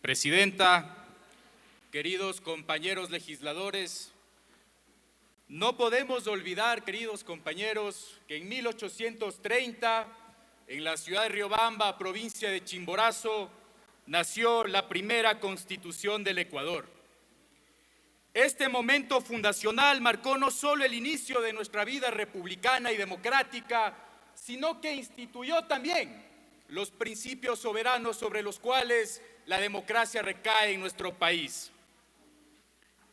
Presidenta, queridos compañeros legisladores, no podemos olvidar, queridos compañeros, que en 1830, en la ciudad de Riobamba, provincia de Chimborazo, nació la primera Constitución del Ecuador. Este momento fundacional marcó no solo el inicio de nuestra vida republicana y democrática, sino que instituyó también los principios soberanos sobre los cuales la democracia recae en nuestro país.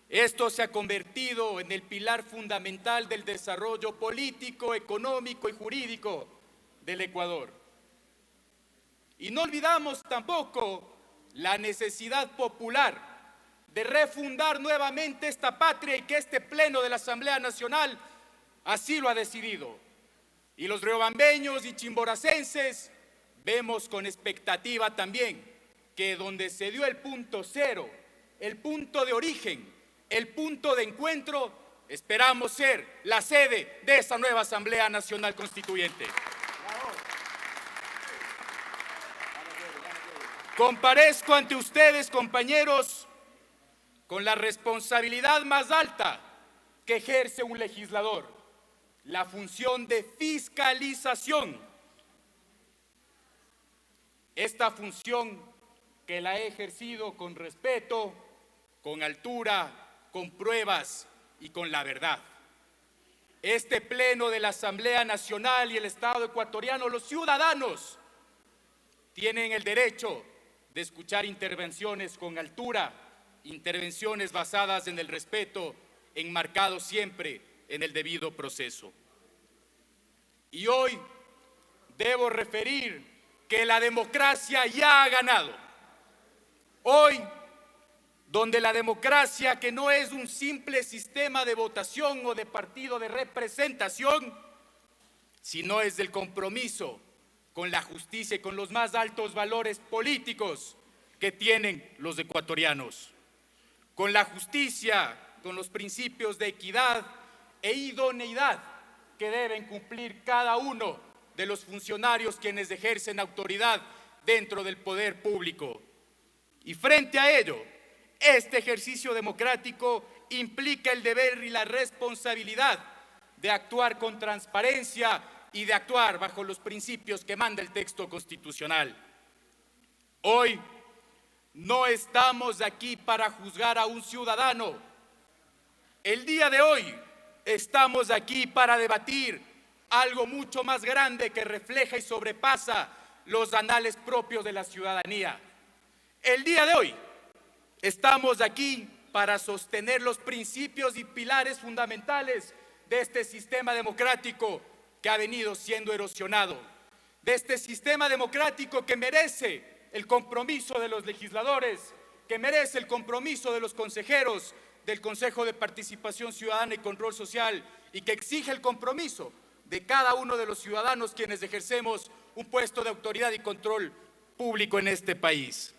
Esto se ha convertido en el pilar fundamental del desarrollo político, económico y jurídico del Ecuador. Y no olvidamos tampoco la necesidad popular de refundar nuevamente esta patria y que este pleno de la Asamblea Nacional así lo ha decidido. Y los riobambeños y chimboracenses vemos con expectativa también que donde se dio el punto cero, el punto de origen, el punto de encuentro, esperamos ser la sede de esa nueva Asamblea Nacional Constituyente. Comparezco ante ustedes, compañeros, con la responsabilidad más alta que ejerce un legislador, la función de fiscalización. Esta función que la he ejercido con respeto, con altura, con pruebas y con la verdad. Este pleno de la Asamblea Nacional y el Estado ecuatoriano, los ciudadanos tienen el derecho de escuchar intervenciones con altura, intervenciones basadas en el respeto, enmarcados siempre en el debido proceso. Y hoy debo referir que la democracia ya ha ganado. Hoy, donde la democracia, que no es un simple sistema de votación o de partido de representación, sino es del compromiso con la justicia y con los más altos valores políticos que tienen los ecuatorianos. Con la justicia, con los principios de equidad e idoneidad que deben cumplir cada uno de los funcionarios quienes ejercen autoridad dentro del poder público. Y frente a ello, este ejercicio democrático implica el deber y la responsabilidad de actuar con transparencia y de actuar bajo los principios que manda el texto constitucional. Hoy no estamos aquí para juzgar a un ciudadano. El día de hoy estamos aquí para debatir algo mucho más grande que refleja y sobrepasa los anales propios de la ciudadanía. El día de hoy estamos aquí para sostener los principios y pilares fundamentales de este sistema democrático que ha venido siendo erosionado, de este sistema democrático que merece el compromiso de los legisladores, que merece el compromiso de los consejeros del Consejo de Participación Ciudadana y Control Social y que exige el compromiso de cada uno de los ciudadanos quienes ejercemos un puesto de autoridad y control público en este país.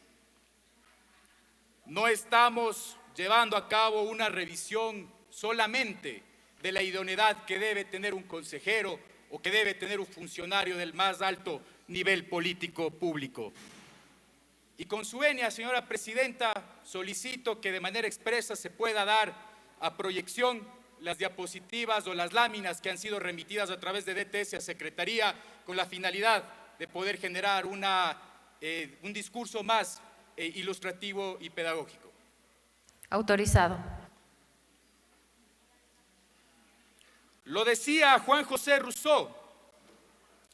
No estamos llevando a cabo una revisión solamente de la idoneidad que debe tener un consejero o que debe tener un funcionario del más alto nivel político público. Y con su venia, señora Presidenta, solicito que de manera expresa se pueda dar a proyección las diapositivas o las láminas que han sido remitidas a través de DTS a Secretaría con la finalidad de poder generar un discurso más ilustrativo y pedagógico. Autorizado. Lo decía Juan José Rousseau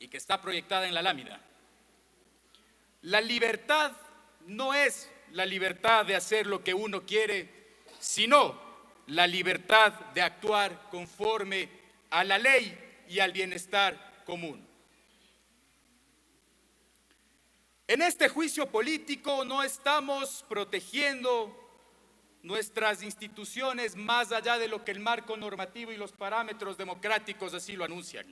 y que está proyectada en la lámina. La libertad no es la libertad de hacer lo que uno quiere, sino la libertad de actuar conforme a la ley y al bienestar común. En este juicio político no estamos protegiendo nuestras instituciones más allá de lo que el marco normativo y los parámetros democráticos así lo anuncian.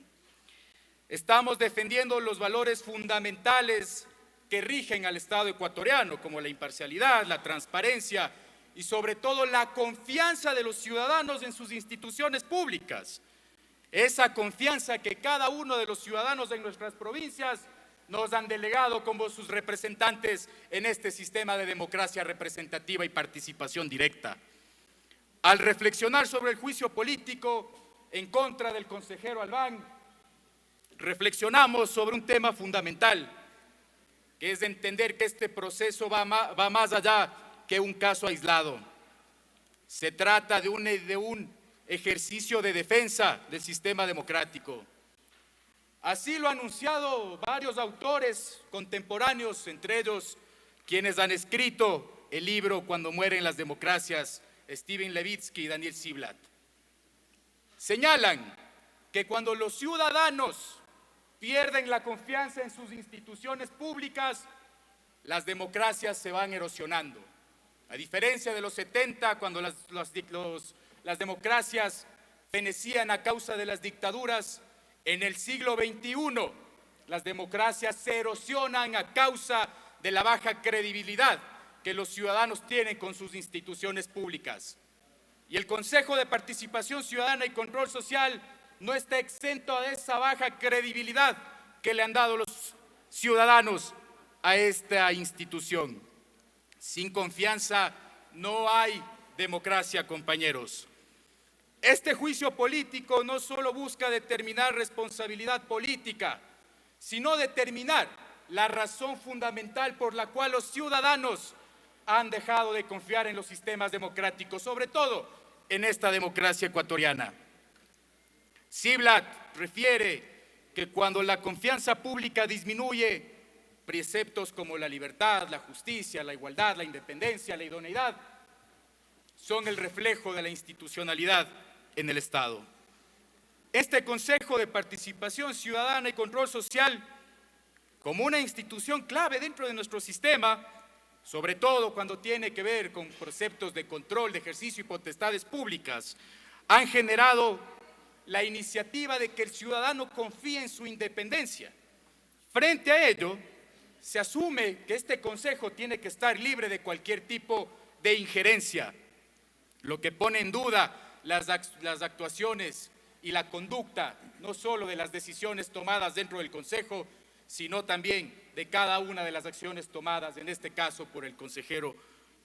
Estamos defendiendo los valores fundamentales que rigen al Estado ecuatoriano, como la imparcialidad, la transparencia y sobre todo la confianza de los ciudadanos en sus instituciones públicas. Esa confianza que cada uno de los ciudadanos en nuestras provincias nos han delegado como sus representantes en este sistema de democracia representativa y participación directa. Al reflexionar sobre el juicio político en contra del consejero Albán, reflexionamos sobre un tema fundamental, que es entender que este proceso va más allá que un caso aislado. Se trata de un ejercicio de defensa del sistema democrático. Así lo han anunciado varios autores contemporáneos, entre ellos quienes han escrito el libro Cuando mueren las democracias, Steven Levitsky y Daniel Ziblatt. Señalan que cuando los ciudadanos pierden la confianza en sus instituciones públicas, las democracias se van erosionando. A diferencia de los 70, cuando las democracias fenecían a causa de las dictaduras, en el siglo XXI las democracias se erosionan a causa de la baja credibilidad que los ciudadanos tienen con sus instituciones públicas. Y el Consejo de Participación Ciudadana y Control Social no está exento de esa baja credibilidad que le han dado los ciudadanos a esta institución. Sin confianza no hay democracia, compañeros. Este juicio político no solo busca determinar responsabilidad política, sino determinar la razón fundamental por la cual los ciudadanos han dejado de confiar en los sistemas democráticos, sobre todo en esta democracia ecuatoriana. Ziblatt refiere que cuando la confianza pública disminuye, preceptos como la libertad, la justicia, la igualdad, la independencia, la idoneidad, son el reflejo de la institucionalidad en el Estado. Este Consejo de Participación Ciudadana y Control Social, como una institución clave dentro de nuestro sistema, sobre todo cuando tiene que ver con preceptos de control, de ejercicio y potestades públicas, han generado la iniciativa de que el ciudadano confíe en su independencia. Frente a ello, se asume que este Consejo tiene que estar libre de cualquier tipo de injerencia, lo que pone en duda las actuaciones y la conducta, no solo de las decisiones tomadas dentro del Consejo, sino también de cada una de las acciones tomadas, en este caso por el consejero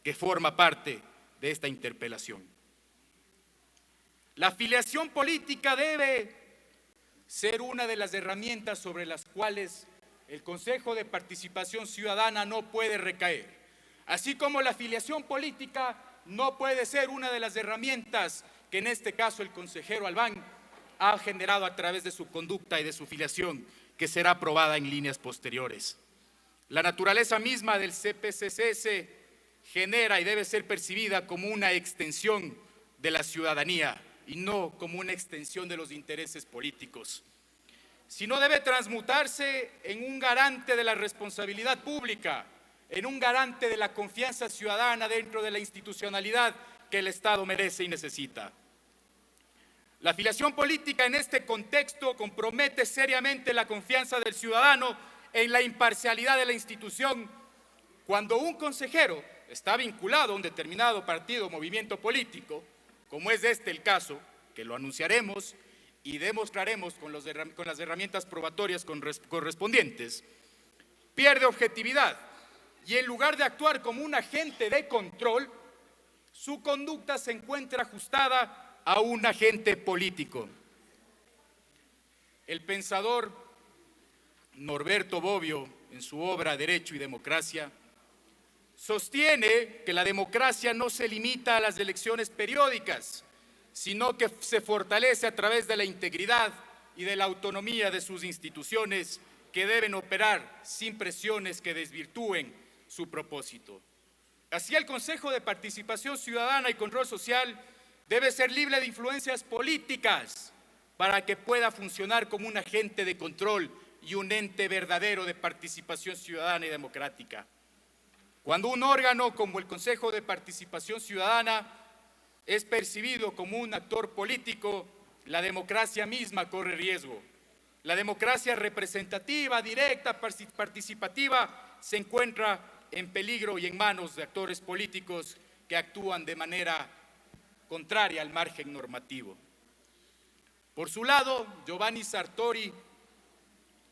que forma parte de esta interpelación. La afiliación política debe ser una de las herramientas sobre las cuales el Consejo de Participación Ciudadana no puede recaer, así como la afiliación política no puede ser una de las herramientas que en este caso el consejero Albán ha generado a través de su conducta y de su filiación, que será aprobada en líneas posteriores. La naturaleza misma del CPCCS genera y debe ser percibida como una extensión de la ciudadanía y no como una extensión de los intereses políticos, sino debe transmutarse en un garante de la responsabilidad pública, en un garante de la confianza ciudadana dentro de la institucionalidad que el Estado merece y necesita. La afiliación política en este contexto compromete seriamente la confianza del ciudadano en la imparcialidad de la institución. Cuando un consejero está vinculado a un determinado partido o movimiento político, como es este el caso, que lo anunciaremos y demostraremos con las herramientas probatorias correspondientes, pierde objetividad y en lugar de actuar como un agente de control, su conducta se encuentra ajustada a un agente político. El pensador Norberto Bobbio, en su obra Derecho y Democracia, sostiene que la democracia no se limita a las elecciones periódicas, sino que se fortalece a través de la integridad y de la autonomía de sus instituciones, que deben operar sin presiones que desvirtúen su propósito. Así, el Consejo de Participación Ciudadana y Control Social debe ser libre de influencias políticas para que pueda funcionar como un agente de control y un ente verdadero de participación ciudadana y democrática. Cuando un órgano como el Consejo de Participación Ciudadana es percibido como un actor político, la democracia misma corre riesgo. La democracia representativa, directa, participativa, se encuentra en peligro y en manos de actores políticos que actúan de manera contraria al margen normativo. Por su lado, Giovanni Sartori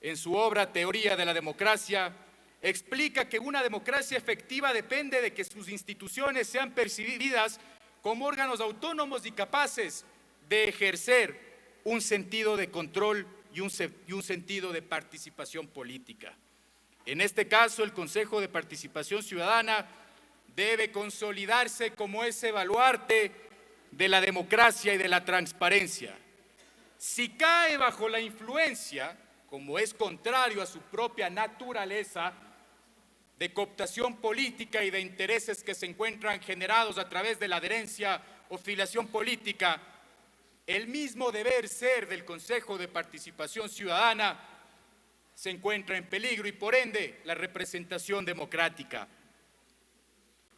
en su obra Teoría de la Democracia, explica que una democracia efectiva depende de que sus instituciones sean percibidas como órganos autónomos y capaces de ejercer un sentido de control y un sentido de participación política. En este caso, el Consejo de Participación Ciudadana debe consolidarse como ese baluarte de la democracia y de la transparencia. Si cae bajo la influencia, como es contrario a su propia naturaleza, de cooptación política y de intereses que se encuentran generados a través de la adherencia o filiación política, el mismo deber ser del Consejo de Participación Ciudadana se encuentra en peligro y por ende la representación democrática.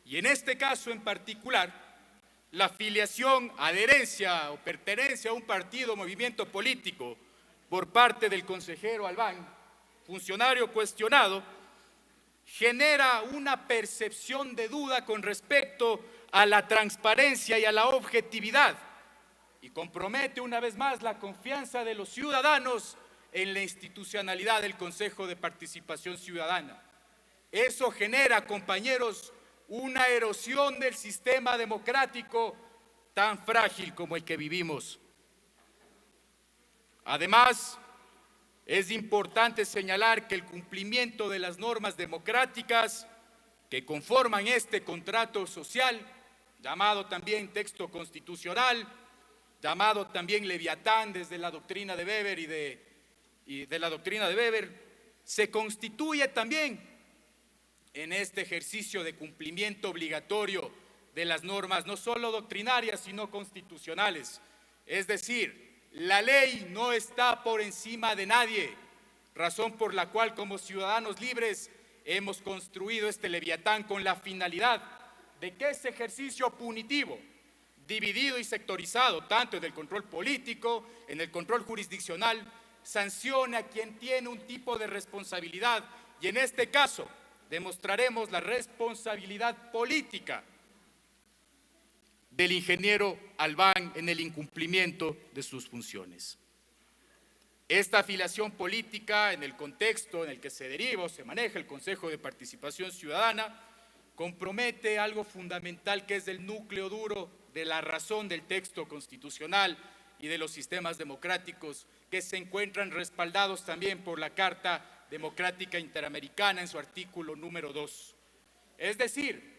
Y en este caso en particular, la filiación, adherencia o pertenencia a un partido o movimiento político por parte del consejero Albán, funcionario cuestionado, genera una percepción de duda con respecto a la transparencia y a la objetividad y compromete una vez más la confianza de los ciudadanos en la institucionalidad del Consejo de Participación Ciudadana. Eso genera, compañeros, una erosión del sistema democrático tan frágil como el que vivimos. Además, es importante señalar que el cumplimiento de las normas democráticas que conforman este contrato social, llamado también texto constitucional, llamado también Leviatán desde la doctrina de Weber y de la doctrina de Weber, se constituye también en este ejercicio de cumplimiento obligatorio de las normas, no solo doctrinarias, sino constitucionales. Es decir, la ley no está por encima de nadie, razón por la cual como ciudadanos libres hemos construido este Leviatán con la finalidad de que ese ejercicio punitivo, dividido y sectorizado, tanto en el control político, en el control jurisdiccional, sancione a quien tiene un tipo de responsabilidad y en este caso demostraremos la responsabilidad política del ingeniero Albán en el incumplimiento de sus funciones. Esta afiliación política, en el contexto en el que se deriva o se maneja el Consejo de Participación Ciudadana, compromete algo fundamental que es el núcleo duro de la razón del texto constitucional y de los sistemas democráticos que se encuentran respaldados también por la Carta Democrática Interamericana en su artículo número 2. Es decir,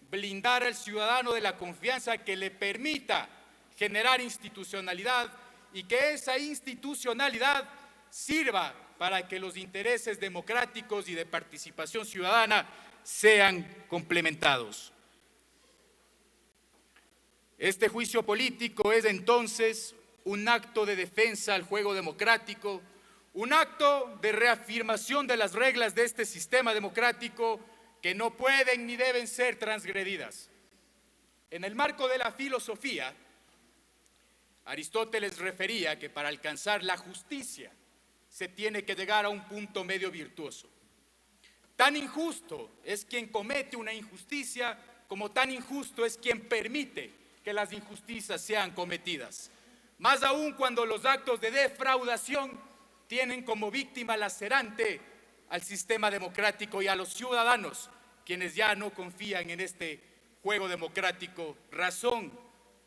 blindar al ciudadano de la confianza que le permita generar institucionalidad y que esa institucionalidad sirva para que los intereses democráticos y de participación ciudadana sean complementados. Este juicio político es entonces un acto de defensa al juego democrático, un acto de reafirmación de las reglas de este sistema democrático que no pueden ni deben ser transgredidas. En el marco de la filosofía, Aristóteles refería que para alcanzar la justicia se tiene que llegar a un punto medio virtuoso. Tan injusto es quien comete una injusticia como tan injusto es quien permite que las injusticias sean cometidas. Más aún cuando los actos de defraudación tienen como víctima lacerante al sistema democrático y a los ciudadanos, quienes ya no confían en este juego democrático, razón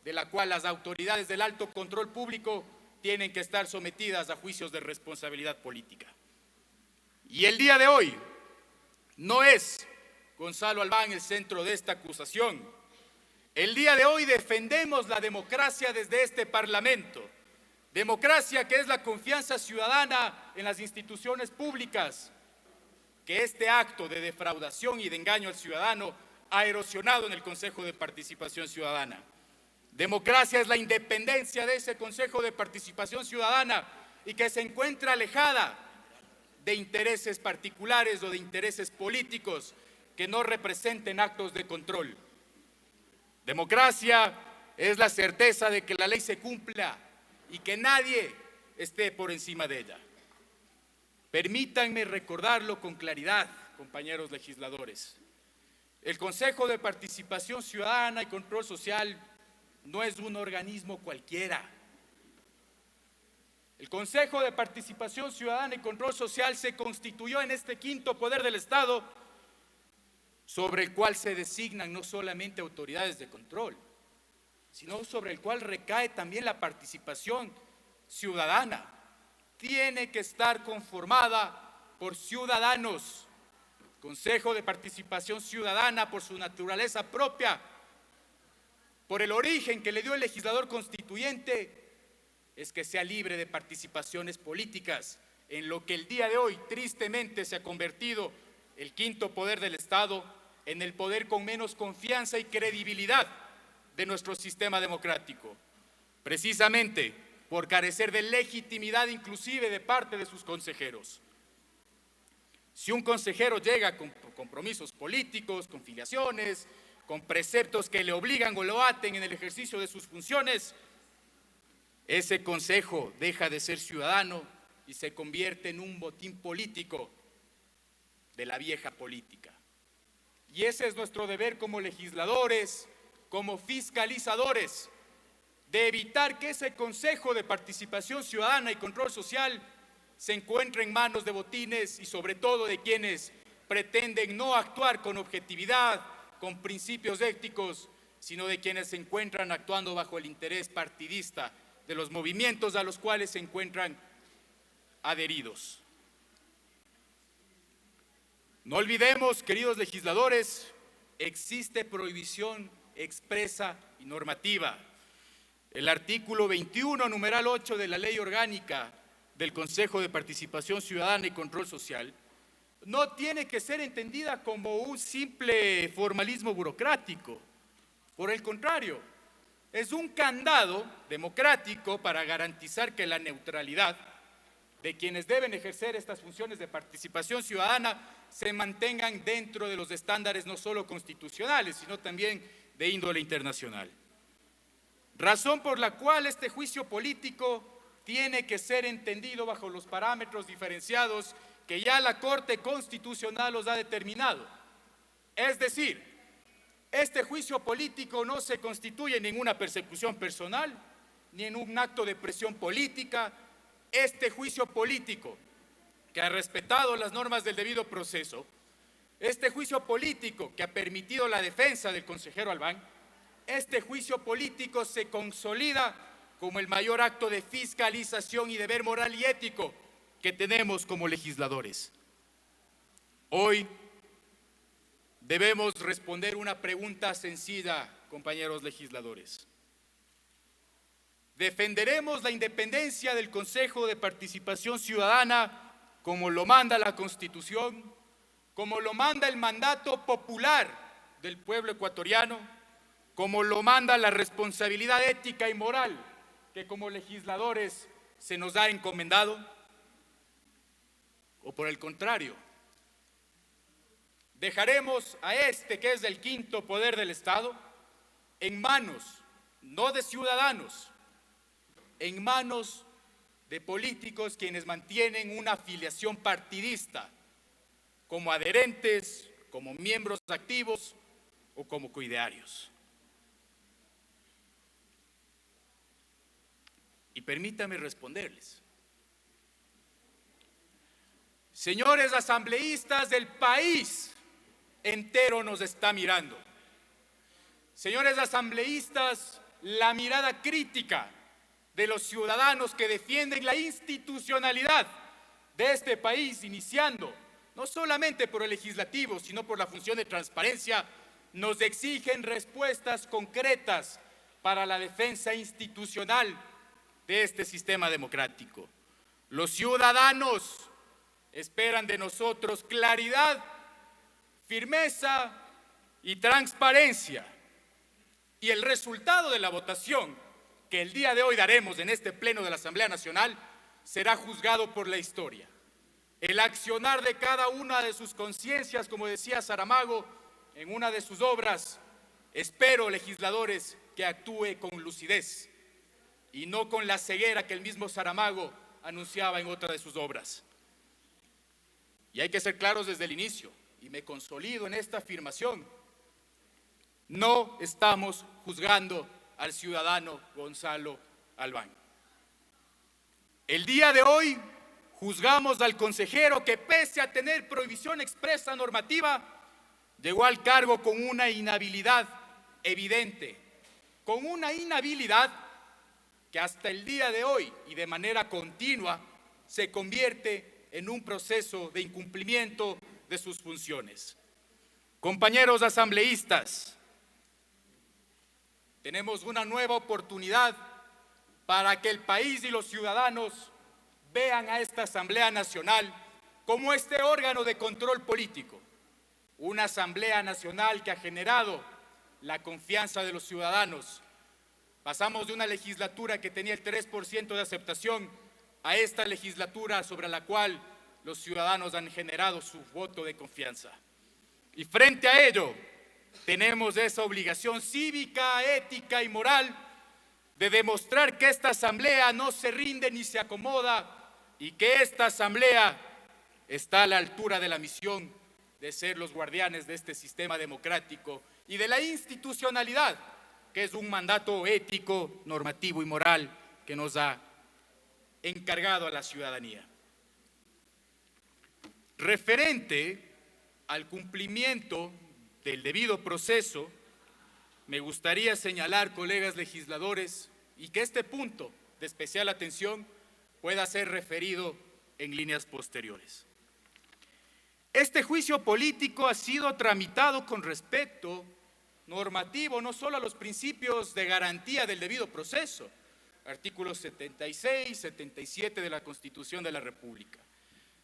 de la cual las autoridades del alto control público tienen que estar sometidas a juicios de responsabilidad política. Y el día de hoy no es Gonzalo Albán el centro de esta acusación. El día de hoy defendemos la democracia desde este Parlamento, democracia que es la confianza ciudadana en las instituciones públicas, que este acto de defraudación y de engaño al ciudadano ha erosionado en el Consejo de Participación Ciudadana. Democracia es la independencia de ese Consejo de Participación Ciudadana y que se encuentra alejada de intereses particulares o de intereses políticos que no representen actos de control. Democracia es la certeza de que la ley se cumpla y que nadie esté por encima de ella. Permítanme recordarlo con claridad, compañeros legisladores. El Consejo de Participación Ciudadana y Control Social no es un organismo cualquiera. El Consejo de Participación Ciudadana y Control Social se constituyó en este quinto poder del Estado, sobre el cual se designan no solamente autoridades de control, sino sobre el cual recae también la participación ciudadana. Tiene que estar conformada por ciudadanos. Consejo de Participación Ciudadana, por su naturaleza propia, por el origen que le dio el legislador constituyente, es que sea libre de participaciones políticas, en lo que el día de hoy tristemente se ha convertido el quinto poder del Estado en el poder con menos confianza y credibilidad de nuestro sistema democrático, precisamente por carecer de legitimidad inclusive de parte de sus consejeros. Si un consejero llega con compromisos políticos, con filiaciones, con preceptos que le obligan o lo aten en el ejercicio de sus funciones, ese consejo deja de ser ciudadano y se convierte en un botín político de la vieja política. Y ese es nuestro deber como legisladores, como fiscalizadores, de evitar que ese Consejo de Participación Ciudadana y Control Social se encuentre en manos de botines y sobre todo de quienes pretenden no actuar con objetividad, con principios éticos, sino de quienes se encuentran actuando bajo el interés partidista de los movimientos a los cuales se encuentran adheridos. No olvidemos, queridos legisladores, existe prohibición expresa y normativa. El artículo 21, numeral 8 de la Ley Orgánica del Consejo de Participación Ciudadana y Control Social no tiene que ser entendida como un simple formalismo burocrático. Por el contrario, es un candado democrático para garantizar que la neutralidad de quienes deben ejercer estas funciones de participación ciudadana se mantengan dentro de los estándares no solo constitucionales, sino también de índole internacional. Razón por la cual este juicio político tiene que ser entendido bajo los parámetros diferenciados que ya la Corte Constitucional los ha determinado. Es decir, este juicio político no se constituye en ninguna persecución personal, ni en un acto de presión política. Este juicio político, que ha respetado las normas del debido proceso, este juicio político que ha permitido la defensa del consejero Albán, este juicio político se consolida como el mayor acto de fiscalización y deber moral y ético que tenemos como legisladores. Hoy debemos responder una pregunta sencilla, compañeros legisladores. ¿Defenderemos la independencia del Consejo de Participación Ciudadana como lo manda la Constitución, como lo manda el mandato popular del pueblo ecuatoriano, como lo manda la responsabilidad ética y moral que como legisladores se nos ha encomendado? ¿O por el contrario, dejaremos a este, que es el quinto poder del Estado, en manos no de ciudadanos, en manos de políticos quienes mantienen una afiliación partidista, como adherentes, como miembros activos o como coidearios? Y permítame responderles. Señores asambleístas, del país entero nos está mirando. Señores asambleístas, la mirada crítica de los ciudadanos que defienden la institucionalidad de este país, iniciando no solamente por el legislativo, sino por la función de transparencia, nos exigen respuestas concretas para la defensa institucional de este sistema democrático. Los ciudadanos esperan de nosotros claridad, firmeza y transparencia. Y el resultado de la votación que el día de hoy daremos en este pleno de la Asamblea Nacional será juzgado por la historia. El accionar de cada una de sus conciencias, como decía Saramago en una de sus obras, espero, legisladores, que actúe con lucidez y no con la ceguera que el mismo Saramago anunciaba en otra de sus obras. Y hay que ser claros desde el inicio, y me consolido en esta afirmación: no estamos juzgando al ciudadano Gonzalo Albán. El día de hoy juzgamos al consejero que, pese a tener prohibición expresa normativa, llegó al cargo con una inhabilidad evidente, con una inhabilidad que hasta el día de hoy y de manera continua se convierte en un proceso de incumplimiento de sus funciones. Compañeros asambleístas, tenemos una nueva oportunidad para que el país y los ciudadanos vean a esta Asamblea Nacional como este órgano de control político, una Asamblea Nacional que ha generado la confianza de los ciudadanos. Pasamos de una legislatura que tenía el 3% de aceptación a esta legislatura sobre la cual los ciudadanos han generado su voto de confianza. Y frente a ello, tenemos esa obligación cívica, ética y moral de demostrar que esta Asamblea no se rinde ni se acomoda y que esta Asamblea está a la altura de la misión de ser los guardianes de este sistema democrático y de la institucionalidad, que es un mandato ético, normativo y moral que nos ha encargado a la ciudadanía. Referente al cumplimiento del debido proceso, me gustaría señalar, colegas legisladores, y que este punto de especial atención pueda ser referido en líneas posteriores. Este juicio político ha sido tramitado con respeto normativo, no solo a los principios de garantía del debido proceso, artículos 76, 77 de la Constitución de la República,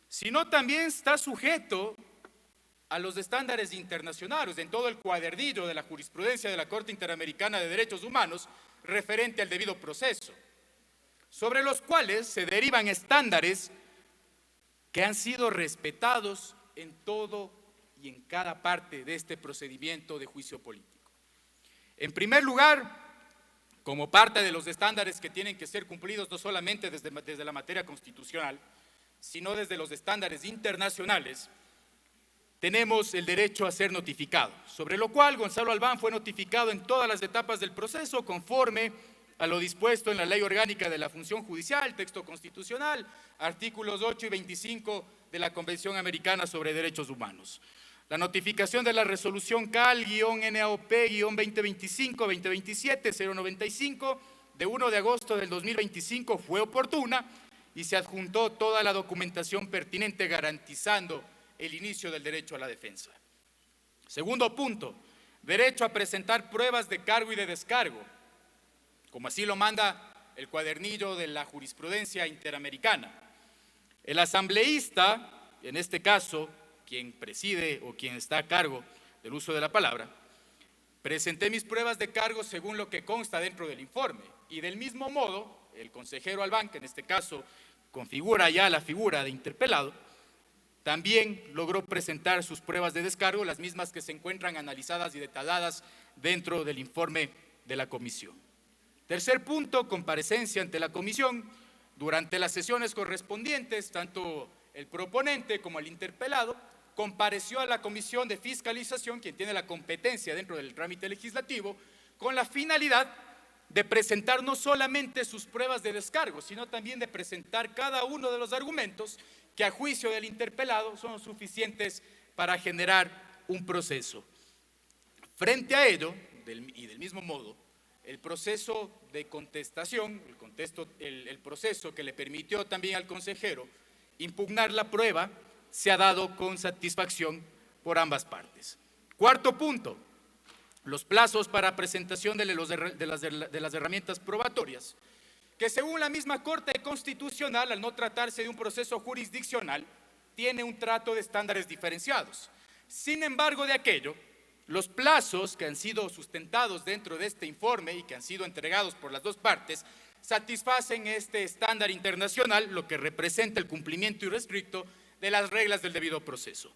sino también está sujeto a los estándares internacionales en todo el cuadernillo de la jurisprudencia de la Corte Interamericana de Derechos Humanos referente al debido proceso, sobre los cuales se derivan estándares que han sido respetados en todo y en cada parte de este procedimiento de juicio político. En primer lugar, como parte de los estándares que tienen que ser cumplidos no solamente desde la materia constitucional, sino desde los estándares internacionales, tenemos el derecho a ser notificado, sobre lo cual Gonzalo Albán fue notificado en todas las etapas del proceso conforme a lo dispuesto en la Ley Orgánica de la Función Judicial, texto constitucional, artículos 8 y 25 de la Convención Americana sobre Derechos Humanos. La notificación de la resolución CAL-NAOP-2025-2027-095 de 1 de agosto del 2025 fue oportuna y se adjuntó toda la documentación pertinente garantizando el inicio del derecho a la defensa. Segundo punto, derecho a presentar pruebas de cargo y de descargo, como así lo manda el cuadernillo de la jurisprudencia interamericana. El asambleísta, en este caso, quien preside o quien está a cargo del uso de la palabra, presenté mis pruebas de cargo según lo que consta dentro del informe y del mismo modo, el consejero Albán, que en este caso configura ya la figura de interpelado, también logró presentar sus pruebas de descargo, las mismas que se encuentran analizadas y detalladas dentro del informe de la comisión. Tercer punto, comparecencia ante la comisión. Durante las sesiones correspondientes, tanto el proponente como el interpelado compareció a la Comisión de Fiscalización, quien tiene la competencia dentro del trámite legislativo, con la finalidad de presentar no solamente sus pruebas de descargo, sino también de presentar cada uno de los argumentos que a juicio del interpelado son suficientes para generar un proceso. Frente a ello, y del mismo modo, el proceso de contestación, el proceso que le permitió también al consejero impugnar la prueba, se ha dado con satisfacción por ambas partes. Cuarto punto, los plazos para presentación de las herramientas probatorias, que según la misma Corte Constitucional, al no tratarse de un proceso jurisdiccional, tiene un trato de estándares diferenciados. Sin embargo, de aquello, los plazos que han sido sustentados dentro de este informe y que han sido entregados por las dos partes satisfacen este estándar internacional, lo que representa el cumplimiento irrestricto de las reglas del debido proceso.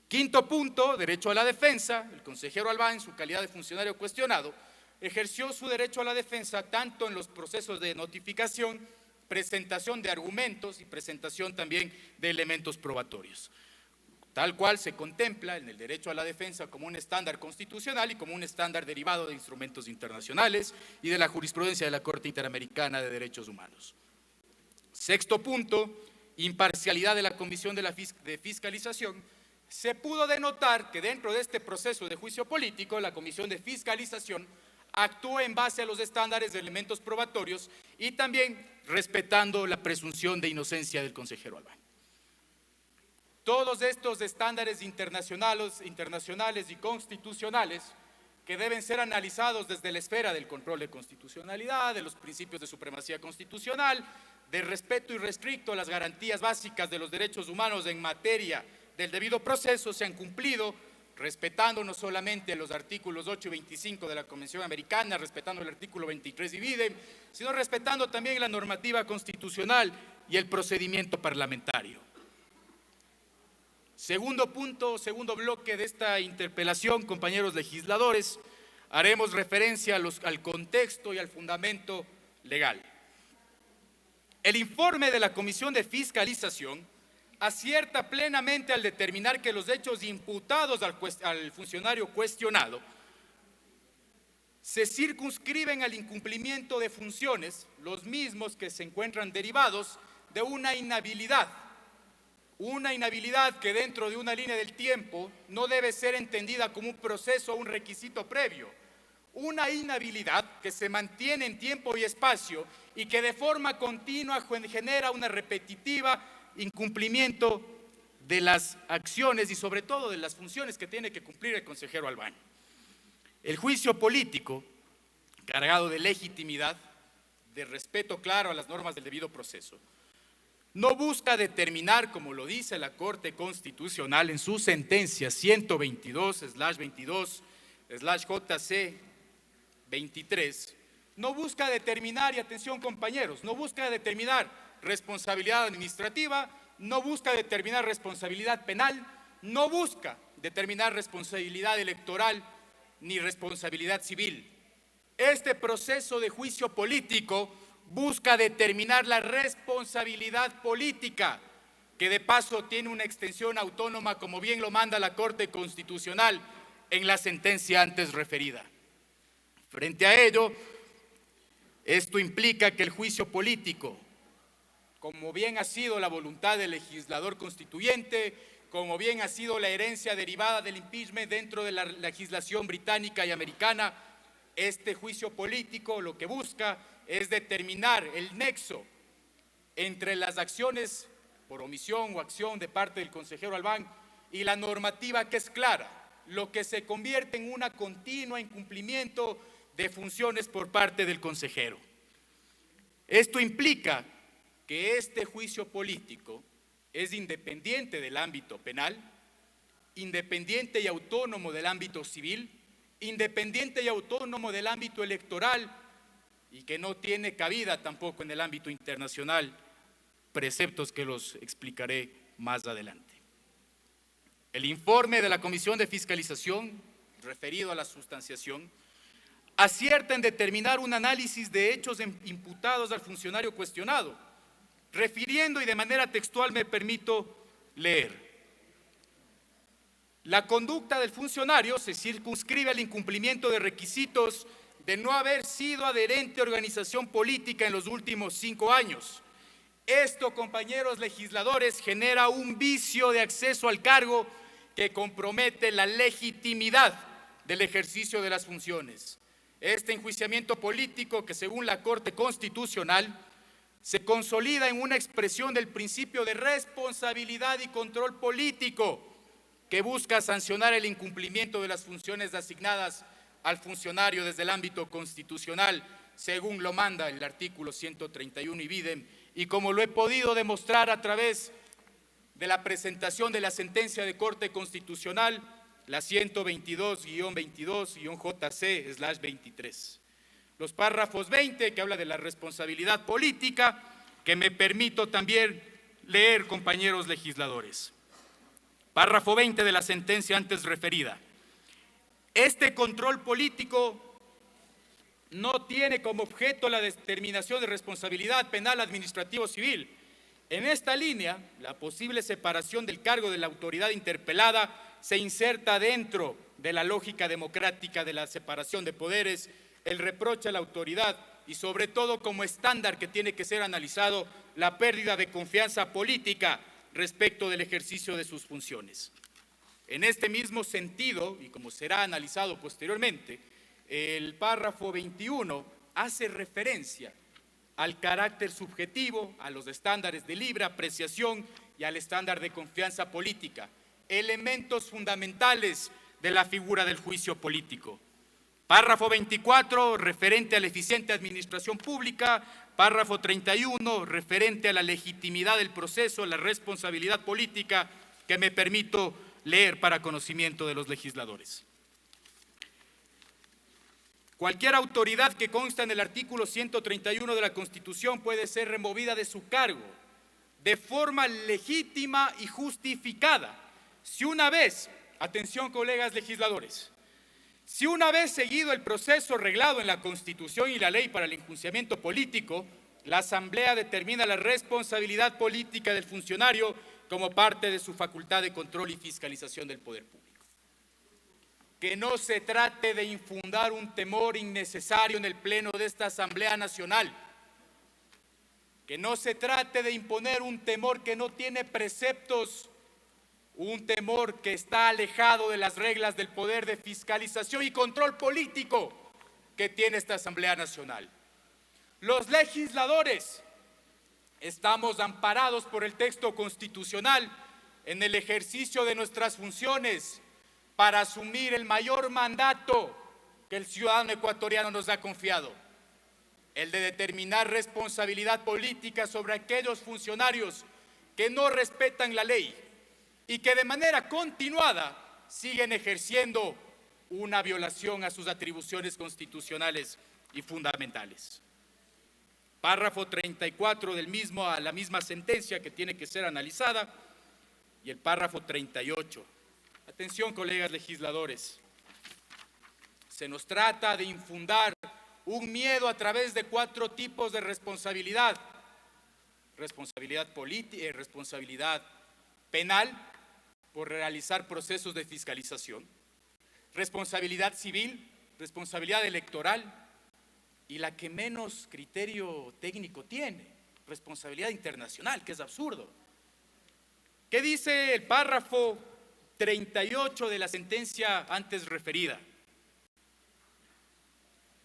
Quinto punto, derecho a la defensa. El consejero Albán, en su calidad de funcionario cuestionado, ejerció su derecho a la defensa tanto en los procesos de notificación, presentación de argumentos y presentación también de elementos probatorios, tal cual se contempla en el derecho a la defensa como un estándar constitucional y como un estándar derivado de instrumentos internacionales y de la jurisprudencia de la Corte Interamericana de Derechos Humanos. Sexto punto, imparcialidad de la Comisión de Fiscalización. Se pudo denotar que dentro de este proceso de juicio político, la Comisión de Fiscalización actúa en base a los estándares de elementos probatorios y también respetando la presunción de inocencia del consejero Albán. Todos estos estándares internacionales y constitucionales que deben ser analizados desde la esfera del control de constitucionalidad, de los principios de supremacía constitucional, de respeto irrestricto a las garantías básicas de los derechos humanos en materia del debido proceso, se han cumplido, respetando no solamente los artículos 8 y 25 de la Convención Americana, respetando el artículo 23 divide, sino respetando también la normativa constitucional y el procedimiento parlamentario. Segundo punto, segundo bloque de esta interpelación, compañeros legisladores, haremos referencia al contexto y al fundamento legal. El informe de la Comisión de Fiscalización acierta plenamente al determinar que los hechos imputados al funcionario cuestionado se circunscriben al incumplimiento de funciones, los mismos que se encuentran derivados de una inhabilidad que dentro de una línea del tiempo no debe ser entendida como un proceso o un requisito previo, una inhabilidad que se mantiene en tiempo y espacio y que de forma continua genera una repetitiva incumplimiento de las acciones y sobre todo de las funciones que tiene que cumplir el consejero Albán. El juicio político, cargado de legitimidad, de respeto claro a las normas del debido proceso, no busca determinar, como lo dice la Corte Constitucional en su sentencia 122/22/JC-23, no busca determinar, y atención compañeros, no busca determinar responsabilidad administrativa, no busca determinar responsabilidad penal, no busca determinar responsabilidad electoral ni responsabilidad civil. Este proceso de juicio político busca determinar la responsabilidad política, que de paso tiene una extensión autónoma, como bien lo manda la Corte Constitucional en la sentencia antes referida. Frente a ello, esto implica que el juicio político, como bien ha sido la voluntad del legislador constituyente, como bien ha sido la herencia derivada del impeachment dentro de la legislación británica y americana, este juicio político lo que busca es determinar el nexo entre las acciones por omisión o acción de parte del consejero Albán y la normativa, que es clara, lo que se convierte en una continua incumplimiento de funciones por parte del consejero. Esto implica que este juicio político es independiente del ámbito penal, independiente y autónomo del ámbito civil, independiente y autónomo del ámbito electoral, y que no tiene cabida tampoco en el ámbito internacional, preceptos que los explicaré más adelante. El informe de la Comisión de Fiscalización, referido a la sustanciación, acierta en determinar un análisis de hechos imputados al funcionario cuestionado, refiriendo y de manera textual me permito leer. La conducta del funcionario se circunscribe al incumplimiento de requisitos de no haber sido adherente a organización política en los últimos 5 años. Esto, compañeros legisladores, genera un vicio de acceso al cargo que compromete la legitimidad del ejercicio de las funciones. Este enjuiciamiento político, que según la Corte Constitucional se consolida en una expresión del principio de responsabilidad y control político, que busca sancionar el incumplimiento de las funciones asignadas al funcionario desde el ámbito constitucional, según lo manda el artículo 131 y videm, y como lo he podido demostrar a través de la presentación de la sentencia de Corte Constitucional, la 122-22-JC/23. Los párrafos 20, que habla de la responsabilidad política, que me permito también leer, compañeros legisladores. Párrafo 20 de la sentencia antes referida. Este control político no tiene como objeto la determinación de responsabilidad penal, administrativa o civil. En esta línea, la posible separación del cargo de la autoridad interpelada se inserta dentro de la lógica democrática de la separación de poderes. El reproche a la autoridad y sobre todo como estándar que tiene que ser analizado la pérdida de confianza política respecto del ejercicio de sus funciones. En este mismo sentido, y como será analizado posteriormente, el párrafo 21 hace referencia al carácter subjetivo, a los estándares de libre apreciación y al estándar de confianza política, elementos fundamentales de la figura del juicio político. Párrafo 24, referente a la eficiente administración pública. Párrafo 31, referente a la legitimidad del proceso, la responsabilidad política, que me permito leer para conocimiento de los legisladores. Cualquier autoridad que consta en el artículo 131 de la Constitución puede ser removida de su cargo de forma legítima y justificada si una vez, atención colegas legisladores, si una vez seguido el proceso reglado en la Constitución y la ley para el enjuiciamiento político, la Asamblea determina la responsabilidad política del funcionario como parte de su facultad de control y fiscalización del poder público. Que no se trate de infundar un temor innecesario en el Pleno de esta Asamblea Nacional. Que no se trate de imponer un temor que no tiene preceptos, un temor que está alejado de las reglas del poder de fiscalización y control político que tiene esta Asamblea Nacional. Los legisladores estamos amparados por el texto constitucional en el ejercicio de nuestras funciones para asumir el mayor mandato que el ciudadano ecuatoriano nos ha confiado, el de determinar responsabilidad política sobre aquellos funcionarios que no respetan la ley y que de manera continuada siguen ejerciendo una violación a sus atribuciones constitucionales y fundamentales. Párrafo 34 del mismo, a la misma sentencia que tiene que ser analizada, y el párrafo 38. Atención, colegas legisladores, se nos trata de infundar un miedo a través de 4 tipos de responsabilidad: responsabilidad política, responsabilidad penal por realizar procesos de fiscalización, responsabilidad civil, responsabilidad electoral y la que menos criterio técnico tiene, responsabilidad internacional, que es absurdo. ¿Qué dice el párrafo 38 de la sentencia antes referida?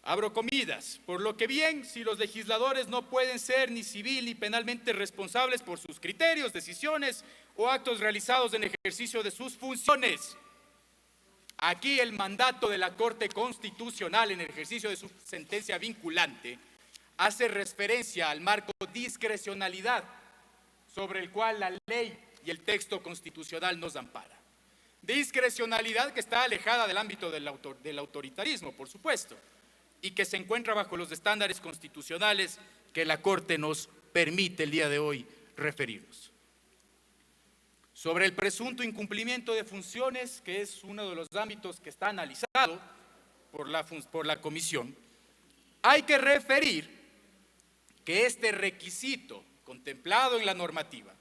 Abro comillas: por lo que bien, si los legisladores no pueden ser ni civil ni penalmente responsables por sus criterios, decisiones o actos realizados en ejercicio de sus funciones. Aquí el mandato de la Corte Constitucional en el ejercicio de su sentencia vinculante hace referencia al marco discrecionalidad sobre el cual la ley y el texto constitucional nos ampara. Discrecionalidad que está alejada del ámbito del autoritarismo, por supuesto, y que se encuentra bajo los estándares constitucionales que la Corte nos permite el día de hoy referirnos. Sobre el presunto incumplimiento de funciones, que es uno de los ámbitos que está analizado por la Comisión, hay que referir que este requisito contemplado en la normativa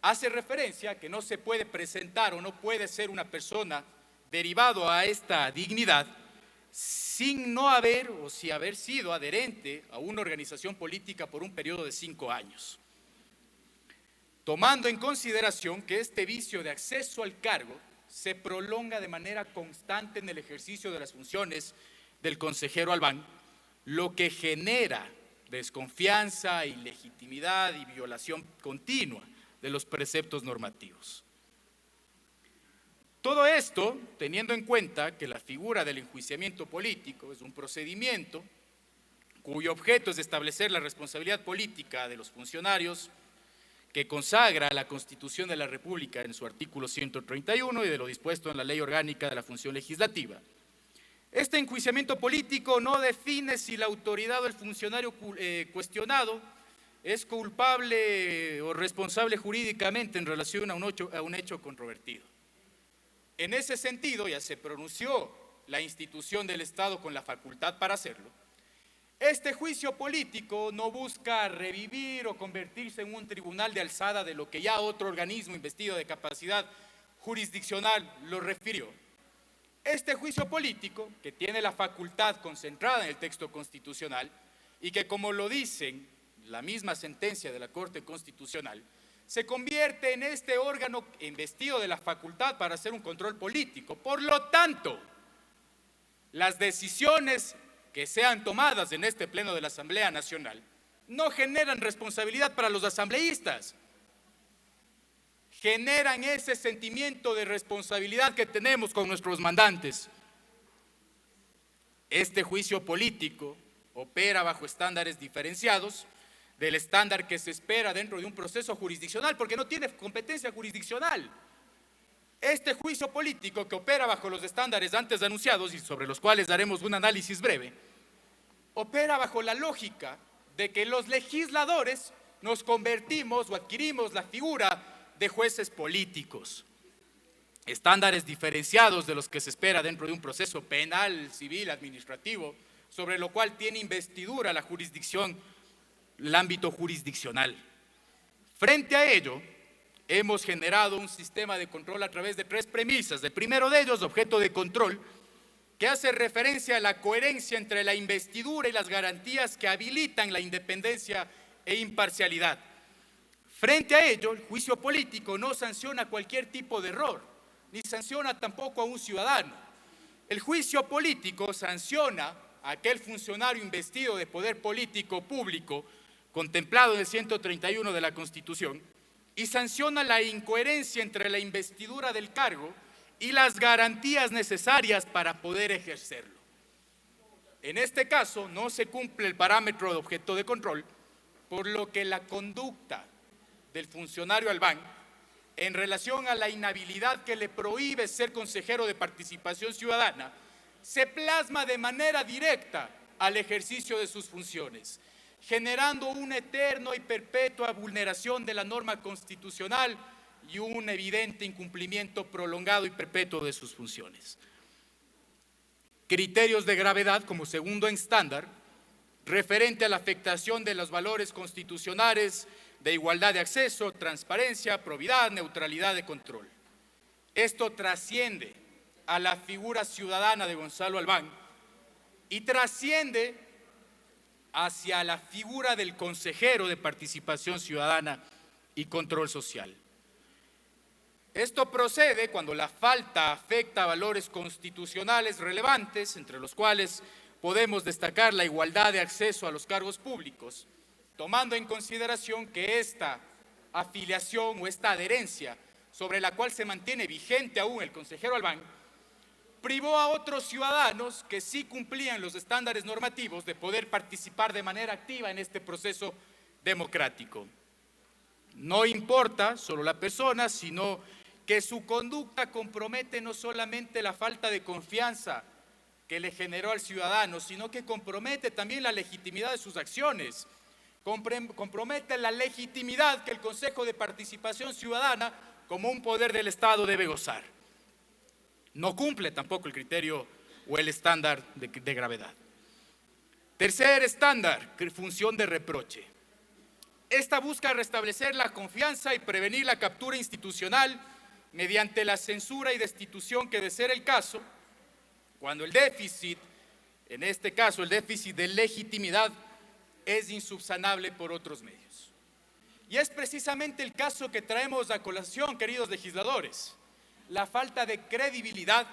hace referencia a que no se puede presentar o no puede ser una persona derivado a esta dignidad sin no haber o sin haber sido adherente a una organización política por un periodo de 5 años. Tomando en consideración que este vicio de acceso al cargo se prolonga de manera constante en el ejercicio de las funciones del consejero Albán, lo que genera desconfianza, ilegitimidad y violación continua de los preceptos normativos. Todo esto teniendo en cuenta que la figura del enjuiciamiento político es un procedimiento cuyo objeto es establecer la responsabilidad política de los funcionarios, que consagra la Constitución de la República en su artículo 131 y de lo dispuesto en la Ley Orgánica de la Función Legislativa. Este enjuiciamiento político no define si la autoridad o el funcionario cuestionado es culpable o responsable jurídicamente en relación a un hecho controvertido. En ese sentido, ya se pronunció la institución del Estado con la facultad para hacerlo. Este juicio político no busca revivir o convertirse en un tribunal de alzada de lo que ya otro organismo investido de capacidad jurisdiccional lo refirió. Este juicio político, que tiene la facultad concentrada en el texto constitucional, y que, como lo dicen la misma sentencia de la Corte Constitucional, se convierte en este órgano investido de la facultad para hacer un control político. Por lo tanto, las decisiones que sean tomadas en este Pleno de la Asamblea Nacional no generan responsabilidad para los asambleístas, generan ese sentimiento de responsabilidad que tenemos con nuestros mandantes. Este juicio político opera bajo estándares diferenciados del estándar que se espera dentro de un proceso jurisdiccional, porque no tiene competencia jurisdiccional. Este juicio político, que opera bajo los estándares antes anunciados y sobre los cuales daremos un análisis breve, opera bajo la lógica de que los legisladores nos convertimos o adquirimos la figura de jueces políticos. Estándares diferenciados de los que se espera dentro de un proceso penal, civil, administrativo, sobre lo cual tiene investidura la jurisdicción, el ámbito jurisdiccional. Frente a ello, hemos generado un sistema de control a través de 3 premisas. El primero de ellos, objeto de control, que hace referencia a la coherencia entre la investidura y las garantías que habilitan la independencia e imparcialidad. Frente a ello, el juicio político no sanciona cualquier tipo de error, ni sanciona tampoco a un ciudadano. El juicio político sanciona a aquel funcionario investido de poder político público, contemplado en el 131 de la Constitución, y sanciona la incoherencia entre la investidura del cargo y las garantías necesarias para poder ejercerlo. En este caso, no se cumple el parámetro de objeto de control, por lo que la conducta del funcionario Albán en relación a la inhabilidad que le prohíbe ser consejero de Participación Ciudadana se plasma de manera directa al ejercicio de sus funciones, generando una eterna y perpetua vulneración de la norma constitucional y un evidente incumplimiento prolongado y perpetuo de sus funciones. Criterios de gravedad como segundo estándar, referente a la afectación de los valores constitucionales de igualdad de acceso, transparencia, probidad, neutralidad de control. Esto trasciende a la figura ciudadana de Gonzalo Albán y trasciende hacia la figura del consejero de Participación Ciudadana y Control Social. Esto procede cuando la falta afecta a valores constitucionales relevantes, entre los cuales podemos destacar la igualdad de acceso a los cargos públicos, tomando en consideración que esta afiliación o esta adherencia sobre la cual se mantiene vigente aún el consejero Albán, privó a otros ciudadanos que sí cumplían los estándares normativos de poder participar de manera activa en este proceso democrático. No importa solo la persona, sino que su conducta compromete no solamente la falta de confianza que le generó al ciudadano, sino que compromete también la legitimidad de sus acciones, compromete la legitimidad que el Consejo de Participación Ciudadana como un poder del Estado debe gozar. No cumple tampoco el criterio o el estándar de gravedad. Tercer estándar, función de reproche. Esta busca restablecer la confianza y prevenir la captura institucional mediante la censura y destitución que, de ser el caso, cuando el déficit, en este caso el déficit de legitimidad, es insubsanable por otros medios. Y es precisamente el caso que traemos a colación, queridos legisladores, la falta de credibilidad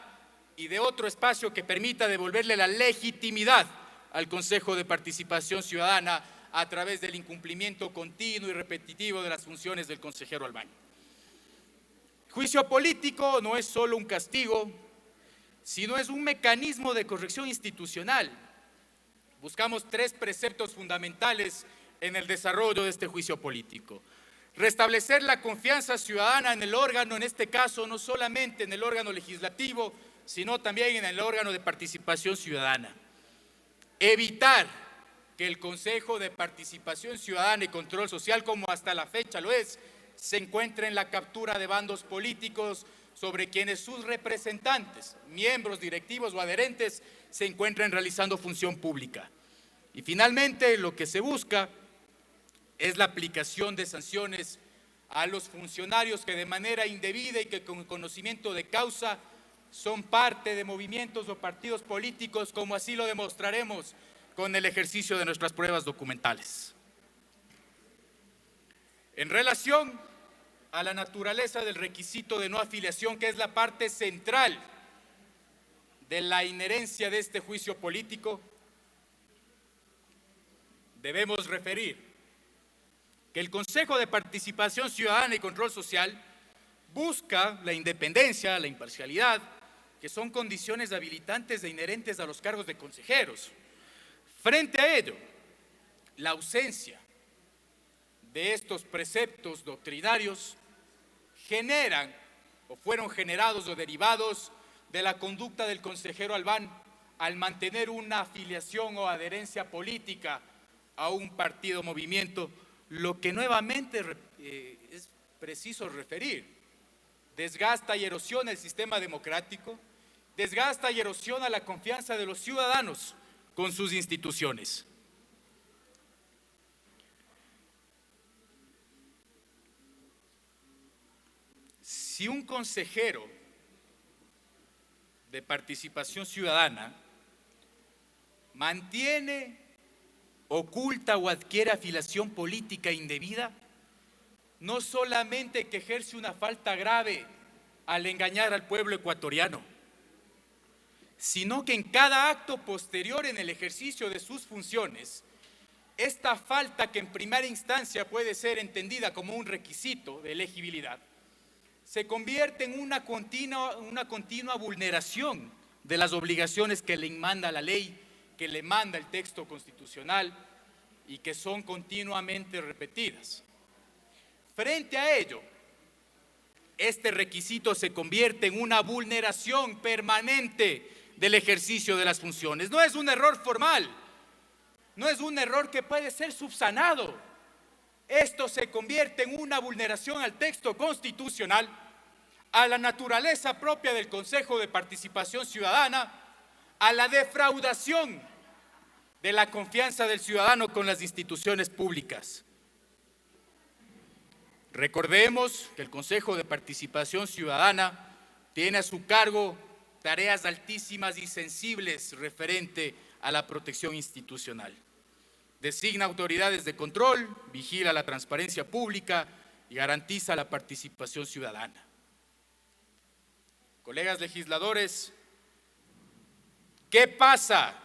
y de otro espacio que permita devolverle la legitimidad al Consejo de Participación Ciudadana a través del incumplimiento continuo y repetitivo de las funciones del consejero Albán. Juicio político no es solo un castigo, sino es un mecanismo de corrección institucional. Buscamos 3 preceptos fundamentales en el desarrollo de este juicio político. Restablecer la confianza ciudadana en el órgano, en este caso no solamente en el órgano legislativo, sino también en el órgano de participación ciudadana. Evitar que el Consejo de Participación Ciudadana y Control Social, como hasta la fecha lo es, se encuentre en la captura de bandos políticos sobre quienes sus representantes, miembros directivos o adherentes, se encuentren realizando función pública. Y finalmente, lo que se busca es la aplicación de sanciones a los funcionarios que de manera indebida y que con conocimiento de causa son parte de movimientos o partidos políticos, como así lo demostraremos con el ejercicio de nuestras pruebas documentales. En relación a la naturaleza del requisito de no afiliación, que es la parte central de la inherencia de este juicio político, debemos referir que el Consejo de Participación Ciudadana y Control Social busca la independencia, la imparcialidad, que son condiciones habilitantes e inherentes a los cargos de consejeros. Frente a ello, la ausencia de estos preceptos doctrinarios generan o fueron generados o derivados de la conducta del consejero Albán al mantener una afiliación o adherencia política a un partido o movimiento, lo que nuevamente es preciso referir, desgasta y erosiona el sistema democrático, desgasta y erosiona la confianza de los ciudadanos con sus instituciones. Si un consejero de participación ciudadana mantiene, oculta o adquiere afiliación política indebida, no solamente que ejerce una falta grave al engañar al pueblo ecuatoriano, sino que en cada acto posterior en el ejercicio de sus funciones, esta falta, que en primera instancia puede ser entendida como un requisito de elegibilidad, se convierte en una continua vulneración de las obligaciones que le manda la ley, que le manda el texto constitucional y que son continuamente repetidas. Frente a ello, este requisito se convierte en una vulneración permanente del ejercicio de las funciones. No es un error formal, no es un error que puede ser subsanado. Esto se convierte en una vulneración al texto constitucional, a la naturaleza propia del Consejo de Participación Ciudadana, a la defraudación de la confianza del ciudadano con las instituciones públicas. Recordemos que el Consejo de Participación Ciudadana tiene a su cargo tareas altísimas y sensibles referente a la protección institucional. Designa autoridades de control, vigila la transparencia pública y garantiza la participación ciudadana. Colegas legisladores, ¿qué pasa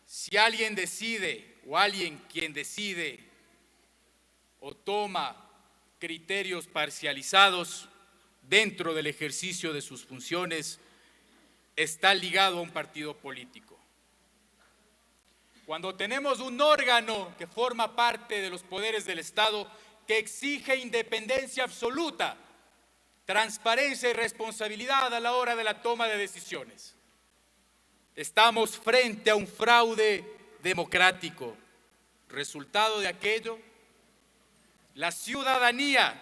si alguien decide o alguien quien decide o toma criterios parcializados dentro del ejercicio de sus funciones está ligado a un partido político? Cuando tenemos un órgano que forma parte de los poderes del Estado que exige independencia absoluta, transparencia y responsabilidad a la hora de la toma de decisiones, estamos frente a un fraude democrático. Resultado de aquello, la ciudadanía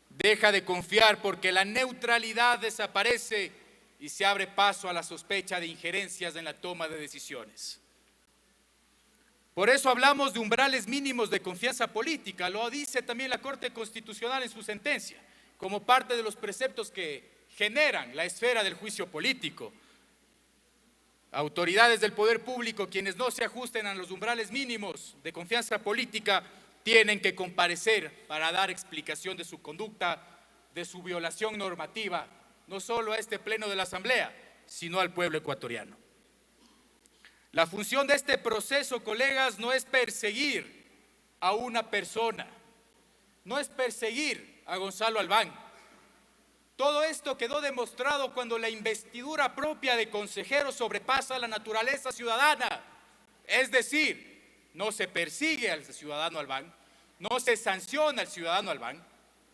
deja de confiar porque la neutralidad desaparece y se abre paso a la sospecha de injerencias en la toma de decisiones. Por eso hablamos de umbrales mínimos de confianza política, lo dice también la Corte Constitucional en su sentencia, como parte de los preceptos que generan la esfera del juicio político. Autoridades del poder público, quienes no se ajusten a los umbrales mínimos de confianza política, tienen que comparecer para dar explicación de su conducta, de su violación normativa, no solo a este pleno de la Asamblea, sino al pueblo ecuatoriano. La función de este proceso, colegas, no es perseguir a una persona, no es perseguir a Gonzalo Albán. Todo esto quedó demostrado cuando la investidura propia de consejero sobrepasa la naturaleza ciudadana. Es decir, no se persigue al ciudadano Albán, no se sanciona al ciudadano Albán.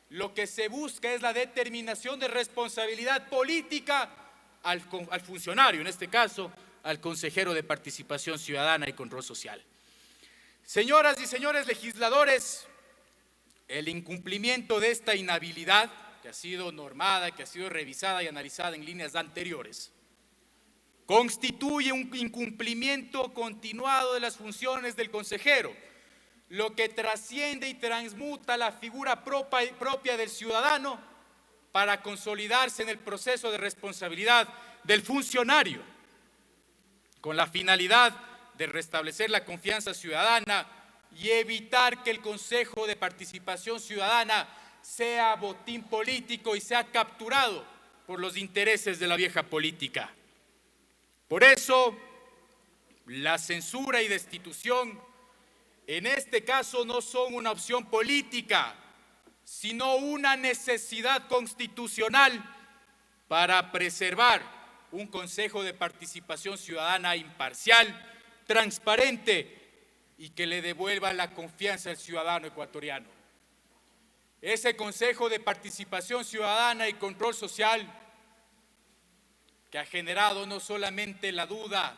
Lo que se busca es la determinación de responsabilidad política al funcionario, en este caso, al consejero de Participación Ciudadana y Control Social. Señoras y señores legisladores, el incumplimiento de esta inhabilidad, que ha sido normada, que ha sido revisada y analizada en líneas anteriores, constituye un incumplimiento continuado de las funciones del consejero, lo que trasciende y transmuta la figura propia del ciudadano para consolidarse en el proceso de responsabilidad del funcionario, con la finalidad de restablecer la confianza ciudadana y evitar que el Consejo de Participación Ciudadana sea botín político y sea capturado por los intereses de la vieja política. Por eso, la censura y destitución en este caso no son una opción política, sino una necesidad constitucional para preservar un Consejo de Participación Ciudadana imparcial, transparente y que le devuelva la confianza al ciudadano ecuatoriano. Ese Consejo de Participación Ciudadana y Control Social que ha generado no solamente la duda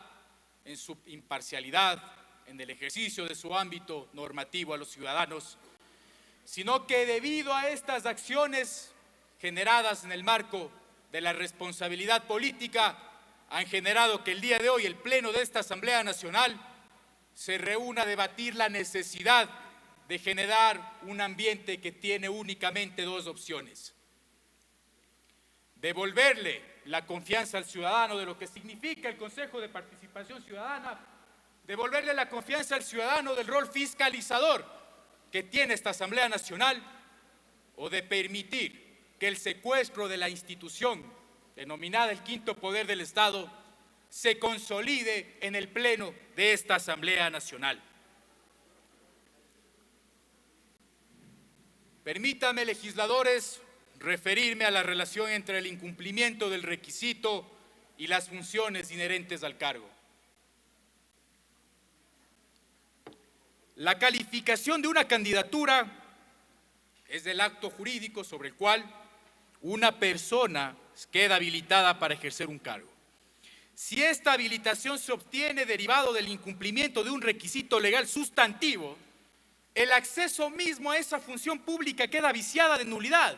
en su imparcialidad, en el ejercicio de su ámbito normativo a los ciudadanos, sino que debido a estas acciones generadas en el marco de la responsabilidad política, han generado que el día de hoy el Pleno de esta Asamblea Nacional se reúna a debatir la necesidad de generar un ambiente que tiene únicamente dos opciones: devolverle la confianza al ciudadano de lo que significa el Consejo de Participación Ciudadana, devolverle la confianza al ciudadano del rol fiscalizador que tiene esta Asamblea Nacional, o de permitir que el secuestro de la institución denominada el quinto poder del Estado se consolide en el Pleno de esta Asamblea Nacional. Permítanme, legisladores, referirme a la relación entre el incumplimiento del requisito y las funciones inherentes al cargo. La calificación de una candidatura es el acto jurídico sobre el cual una persona queda habilitada para ejercer un cargo. Si esta habilitación se obtiene derivado del incumplimiento de un requisito legal sustantivo, el acceso mismo a esa función pública queda viciada de nulidad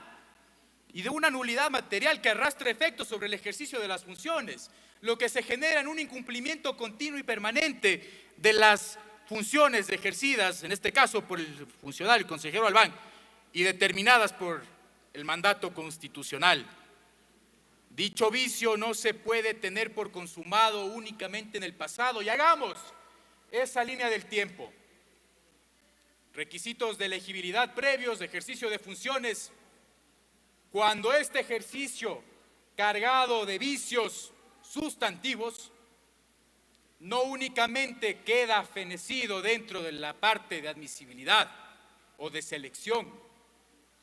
y de una nulidad material que arrastra efectos sobre el ejercicio de las funciones, lo que se genera en un incumplimiento continuo y permanente de las funciones ejercidas, en este caso por el funcionario, el consejero Albán, y determinadas por el mandato constitucional. Dicho vicio no se puede tener por consumado únicamente en el pasado, y hagamos esa línea del tiempo. Requisitos de elegibilidad previos de ejercicio de funciones. Cuando este ejercicio cargado de vicios sustantivos no únicamente queda fenecido dentro de la parte de admisibilidad o de selección,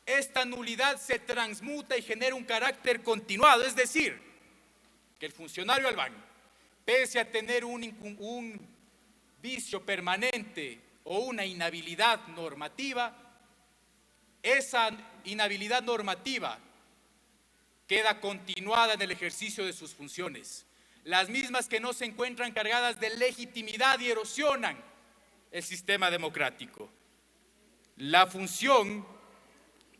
esta nulidad se transmuta y genera un carácter continuado, es decir, que el funcionario Albán, pese a tener un vicio permanente o una inhabilidad normativa, esa inhabilidad normativa queda continuada en el ejercicio de sus funciones, las mismas que no se encuentran cargadas de legitimidad y erosionan el sistema democrático. La función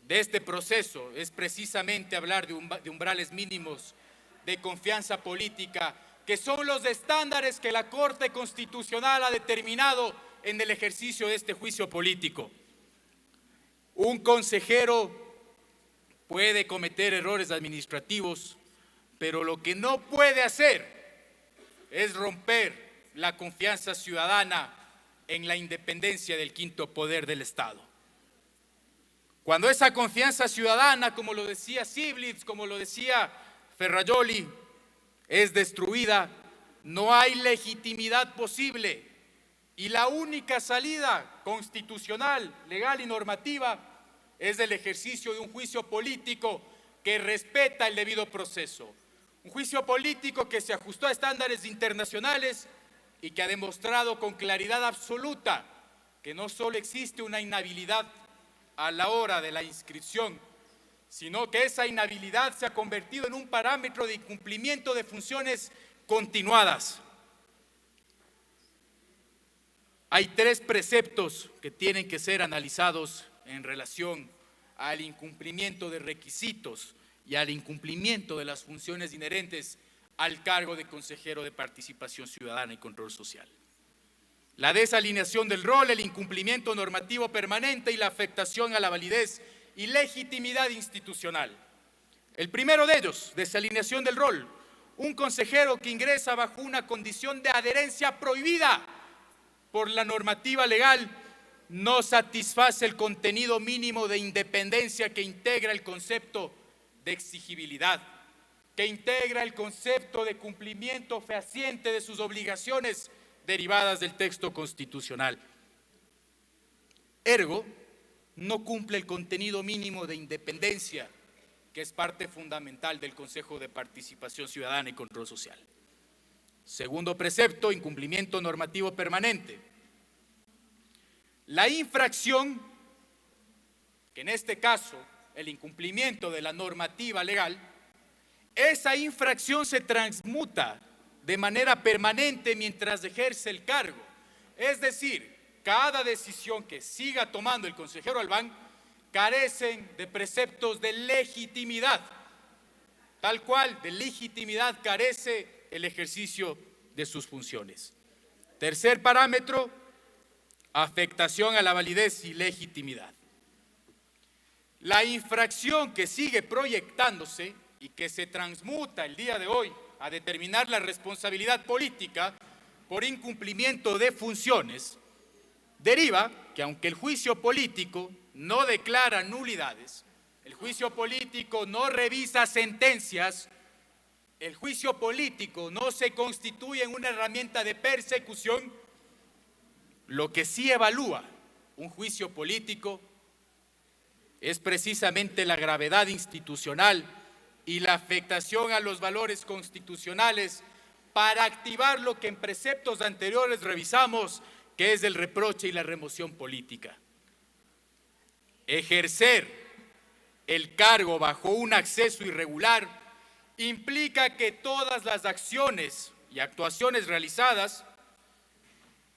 de este proceso es precisamente hablar de umbrales mínimos de confianza política, que son los estándares que la Corte Constitucional ha determinado en el ejercicio de este juicio político. Un consejero puede cometer errores administrativos, pero lo que no puede hacer es romper la confianza ciudadana en la independencia del quinto poder del Estado. Cuando esa confianza ciudadana, como lo decía Stiglitz, como lo decía Ferrajoli, es destruida, no hay legitimidad posible, y la única salida constitucional, legal y normativa es el ejercicio de un juicio político que respeta el debido proceso. Un juicio político que se ajustó a estándares internacionales y que ha demostrado con claridad absoluta que no solo existe una inhabilidad a la hora de la inscripción, sino que esa inhabilidad se ha convertido en un parámetro de incumplimiento de funciones continuadas. Hay tres preceptos que tienen que ser analizados en relación al incumplimiento de requisitos y al incumplimiento de las funciones inherentes al cargo de consejero de Participación Ciudadana y Control Social. La desalineación del rol, el incumplimiento normativo permanente y la afectación a la validez y legitimidad institucional. El primero de ellos, desalineación del rol. Un consejero que ingresa bajo una condición de adherencia prohibida por la normativa legal no satisface el contenido mínimo de independencia que integra el concepto de exigibilidad, que integra el concepto de cumplimiento fehaciente de sus obligaciones derivadas del texto constitucional. Ergo, no cumple el contenido mínimo de independencia, que es parte fundamental del Consejo de Participación Ciudadana y Control Social. Segundo precepto, incumplimiento normativo permanente. La infracción, que en este caso el incumplimiento de la normativa legal, esa infracción se transmuta de manera permanente mientras ejerce el cargo. Es decir, cada decisión que siga tomando el consejero Albán carecen de preceptos de legitimidad, tal cual de legitimidad carece el ejercicio de sus funciones. Tercer parámetro, afectación a la validez y legitimidad. La infracción que sigue proyectándose y que se transmuta el día de hoy a determinar la responsabilidad política por incumplimiento de funciones, deriva que aunque el juicio político no declara nulidades, el juicio político no revisa sentencias, el juicio político no se constituye en una herramienta de persecución, lo que sí evalúa un juicio político es precisamente la gravedad institucional y la afectación a los valores constitucionales para activar lo que en preceptos anteriores revisamos, que es el reproche y la remoción política. Ejercer el cargo bajo un acceso irregular implica que todas las acciones y actuaciones realizadas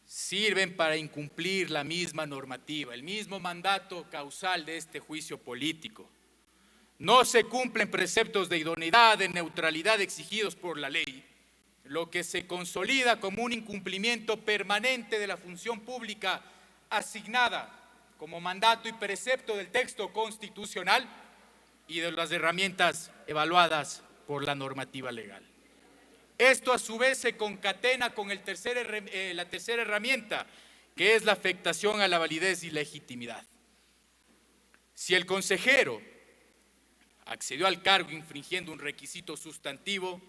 sirven para incumplir la misma normativa, el mismo mandato causal de este juicio político. No se cumplen preceptos de idoneidad, de neutralidad exigidos por la ley, lo que se consolida como un incumplimiento permanente de la función pública asignada como mandato y precepto del texto constitucional y de las herramientas evaluadas por la normativa legal. Esto a su vez se concatena con la tercera herramienta, que es la afectación a la validez y legitimidad. Si el consejero accedió al cargo infringiendo un requisito sustantivo,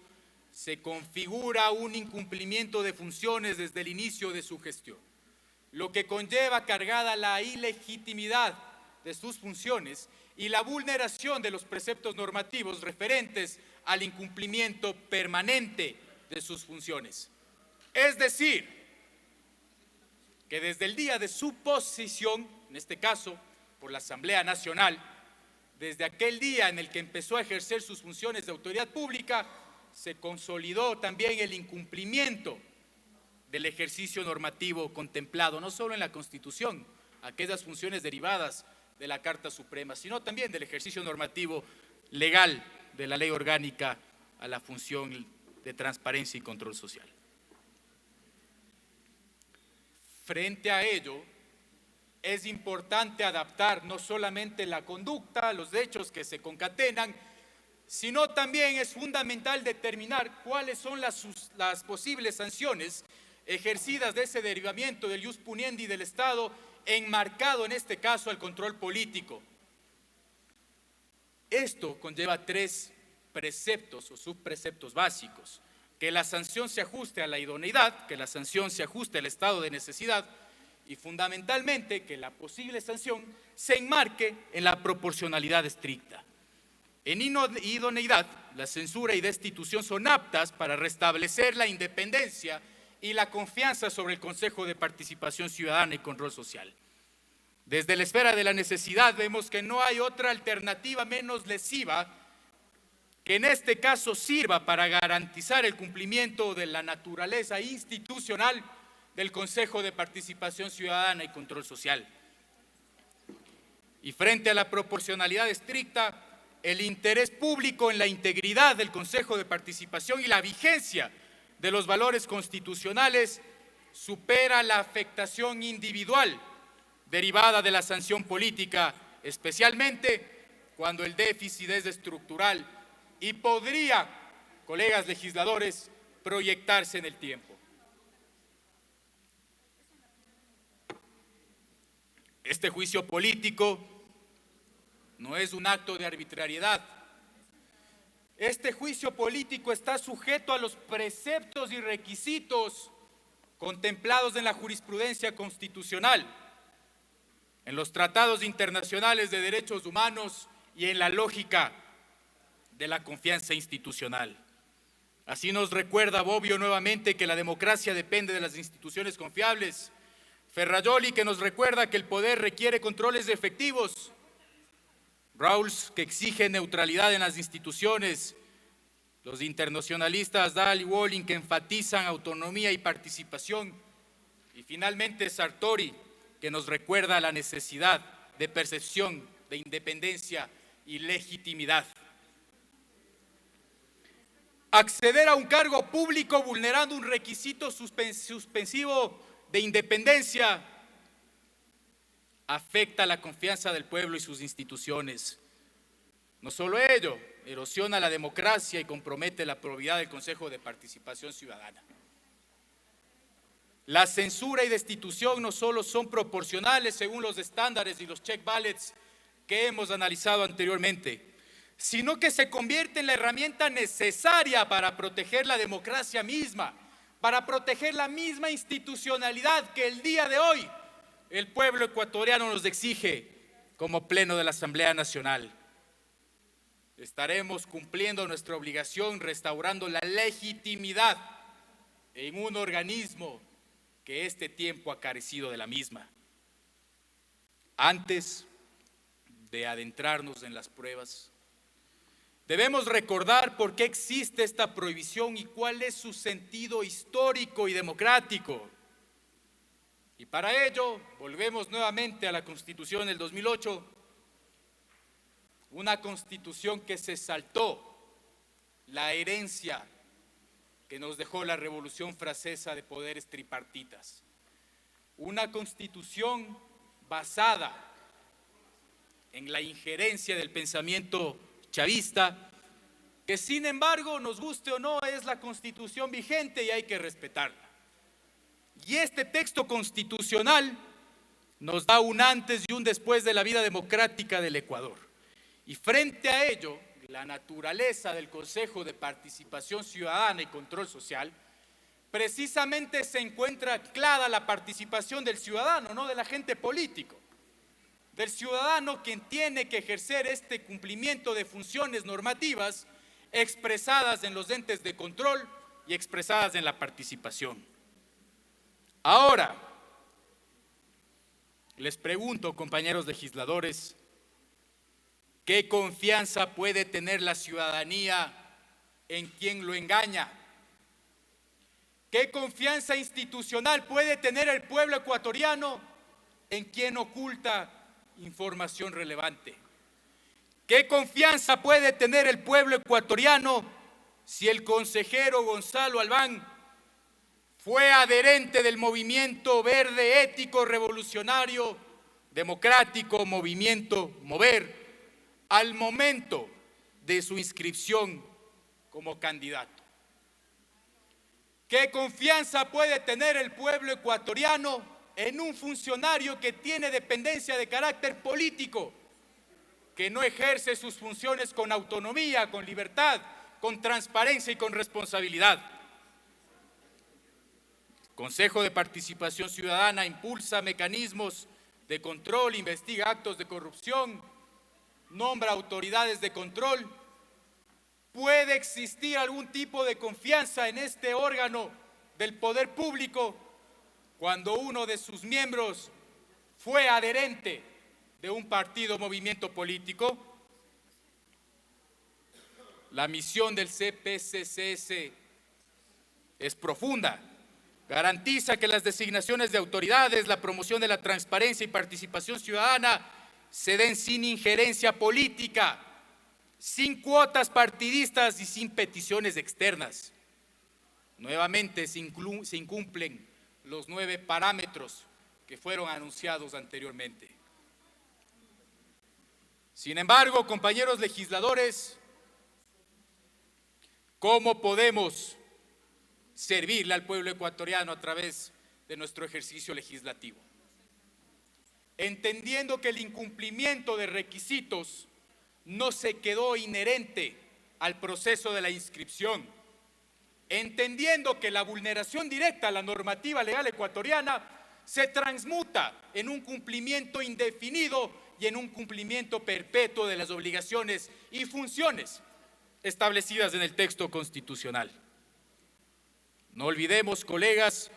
se configura un incumplimiento de funciones desde el inicio de su gestión, lo que conlleva cargada la ilegitimidad de sus funciones y la vulneración de los preceptos normativos referentes al incumplimiento permanente de sus funciones. Es decir, que desde el día de su posesión, en este caso por la Asamblea Nacional, desde aquel día en el que empezó a ejercer sus funciones de autoridad pública, se consolidó también el incumplimiento del ejercicio normativo contemplado, no solo en la Constitución, aquellas funciones derivadas de la Carta Suprema, sino también del ejercicio normativo legal de la Ley Orgánica a la función de transparencia y control social. Frente a ello, es importante adaptar no solamente la conducta, los hechos que se concatenan, sino también es fundamental determinar cuáles son las posibles sanciones ejercidas de ese derivamiento del ius puniendi del Estado, enmarcado en este caso al control político. Esto conlleva tres preceptos o subpreceptos básicos: que la sanción se ajuste a la idoneidad, que la sanción se ajuste al estado de necesidad y fundamentalmente que la posible sanción se enmarque en la proporcionalidad estricta. En idoneidad, la censura y destitución son aptas para restablecer la independencia y la confianza sobre el Consejo de Participación Ciudadana y Control Social. Desde la esfera de la necesidad vemos que no hay otra alternativa menos lesiva que en este caso sirva para garantizar el cumplimiento de la naturaleza institucional del Consejo de Participación Ciudadana y Control Social. Y frente a la proporcionalidad estricta, el interés público en la integridad del Consejo de Participación y la vigencia de los valores constitucionales supera la afectación individual derivada de la sanción política, especialmente cuando el déficit es estructural y podría, colegas legisladores, proyectarse en el tiempo. Este juicio político no es un acto de arbitrariedad. Este juicio político está sujeto a los preceptos y requisitos contemplados en la jurisprudencia constitucional, en los tratados internacionales de derechos humanos y en la lógica de la confianza institucional. Así nos recuerda Bobbio nuevamente que la democracia depende de las instituciones confiables. Ferrajoli, que nos recuerda que el poder requiere controles efectivos. Rawls, que exige neutralidad en las instituciones. Los internacionalistas Dahl y Walling, que enfatizan autonomía y participación. Y finalmente Sartori, que nos recuerda la necesidad de percepción de independencia y legitimidad. Acceder a un cargo público vulnerando un requisito suspensivo de independencia afecta la confianza del pueblo y sus instituciones. No solo ello, erosiona la democracia y compromete la probidad del Consejo de Participación Ciudadana. La censura y destitución no solo son proporcionales según los estándares y los check ballots que hemos analizado anteriormente, sino que se convierte en la herramienta necesaria para proteger la democracia misma, para proteger la misma institucionalidad que el día de hoy el pueblo ecuatoriano nos exige como pleno de la Asamblea Nacional. Estaremos cumpliendo nuestra obligación restaurando la legitimidad en un organismo que este tiempo ha carecido de la misma. Antes de adentrarnos en las pruebas, debemos recordar por qué existe esta prohibición y cuál es su sentido histórico y democrático. Y para ello, volvemos nuevamente a la Constitución del 2008, una Constitución que se saltó la herencia que nos dejó la Revolución Francesa de poderes tripartitas. Una Constitución basada en la injerencia del pensamiento chavista, que sin embargo, nos guste o no, es la Constitución vigente y hay que respetarla. Y este texto constitucional nos da un antes y un después de la vida democrática del Ecuador. Y frente a ello, la naturaleza del Consejo de Participación Ciudadana y Control Social, precisamente se encuentra clara la participación del ciudadano, no del agente político. Del ciudadano quien tiene que ejercer este cumplimiento de funciones normativas expresadas en los entes de control y expresadas en la participación. Ahora, les pregunto, compañeros legisladores, ¿qué confianza puede tener la ciudadanía en quien lo engaña? ¿Qué confianza institucional puede tener el pueblo ecuatoriano en quien oculta información relevante? ¿Qué confianza puede tener el pueblo ecuatoriano si el consejero Gonzalo Albán fue adherente del movimiento verde ético revolucionario democrático, movimiento Mover, al momento de su inscripción como candidato? ¿Qué confianza puede tener el pueblo ecuatoriano en un funcionario que tiene dependencia de carácter político, que no ejerce sus funciones con autonomía, con libertad, con transparencia y con responsabilidad? El Consejo de Participación Ciudadana impulsa mecanismos de control, investiga actos de corrupción, nombra autoridades de control. ¿Puede existir algún tipo de confianza en este órgano del poder público cuando uno de sus miembros fue adherente de un partido o movimiento político? La misión del CPCCS es profunda. Garantiza que las designaciones de autoridades, la promoción de la transparencia y participación ciudadana se den sin injerencia política, sin cuotas partidistas y sin peticiones externas. Nuevamente se incumplen los 9 parámetros que fueron anunciados anteriormente. Sin embargo, compañeros legisladores, ¿cómo podemos servirle al pueblo ecuatoriano a través de nuestro ejercicio legislativo? entendiendo que el incumplimiento de requisitos no se quedó inherente al proceso de la inscripción, entendiendo que la vulneración directa a la normativa legal ecuatoriana se transmuta en un cumplimiento indefinido y en un cumplimiento perpetuo de las obligaciones y funciones establecidas en el texto constitucional. No olvidemos, colegas,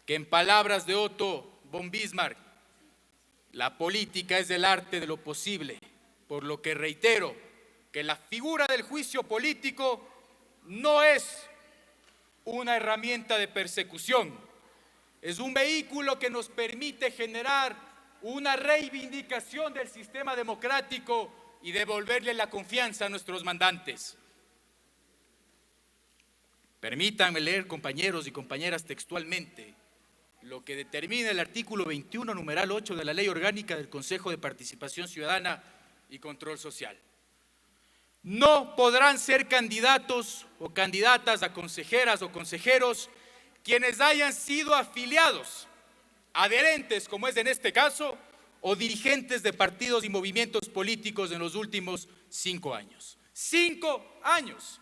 que en palabras de Otto von Bismarck, la política es el arte de lo posible, por lo que reitero que la figura del juicio político no es una herramienta de persecución, es un vehículo que nos permite generar una reivindicación del sistema democrático y devolverle la confianza a nuestros mandantes. Permítanme leer, compañeros y compañeras, textualmente lo que determina el artículo 21, numeral 8 de la Ley Orgánica del Consejo de Participación Ciudadana y Control Social. No podrán ser candidatos o candidatas a consejeras o consejeros quienes hayan sido afiliados, adherentes, como es en este caso, o dirigentes de partidos y movimientos políticos en los últimos 5 años. 5 años.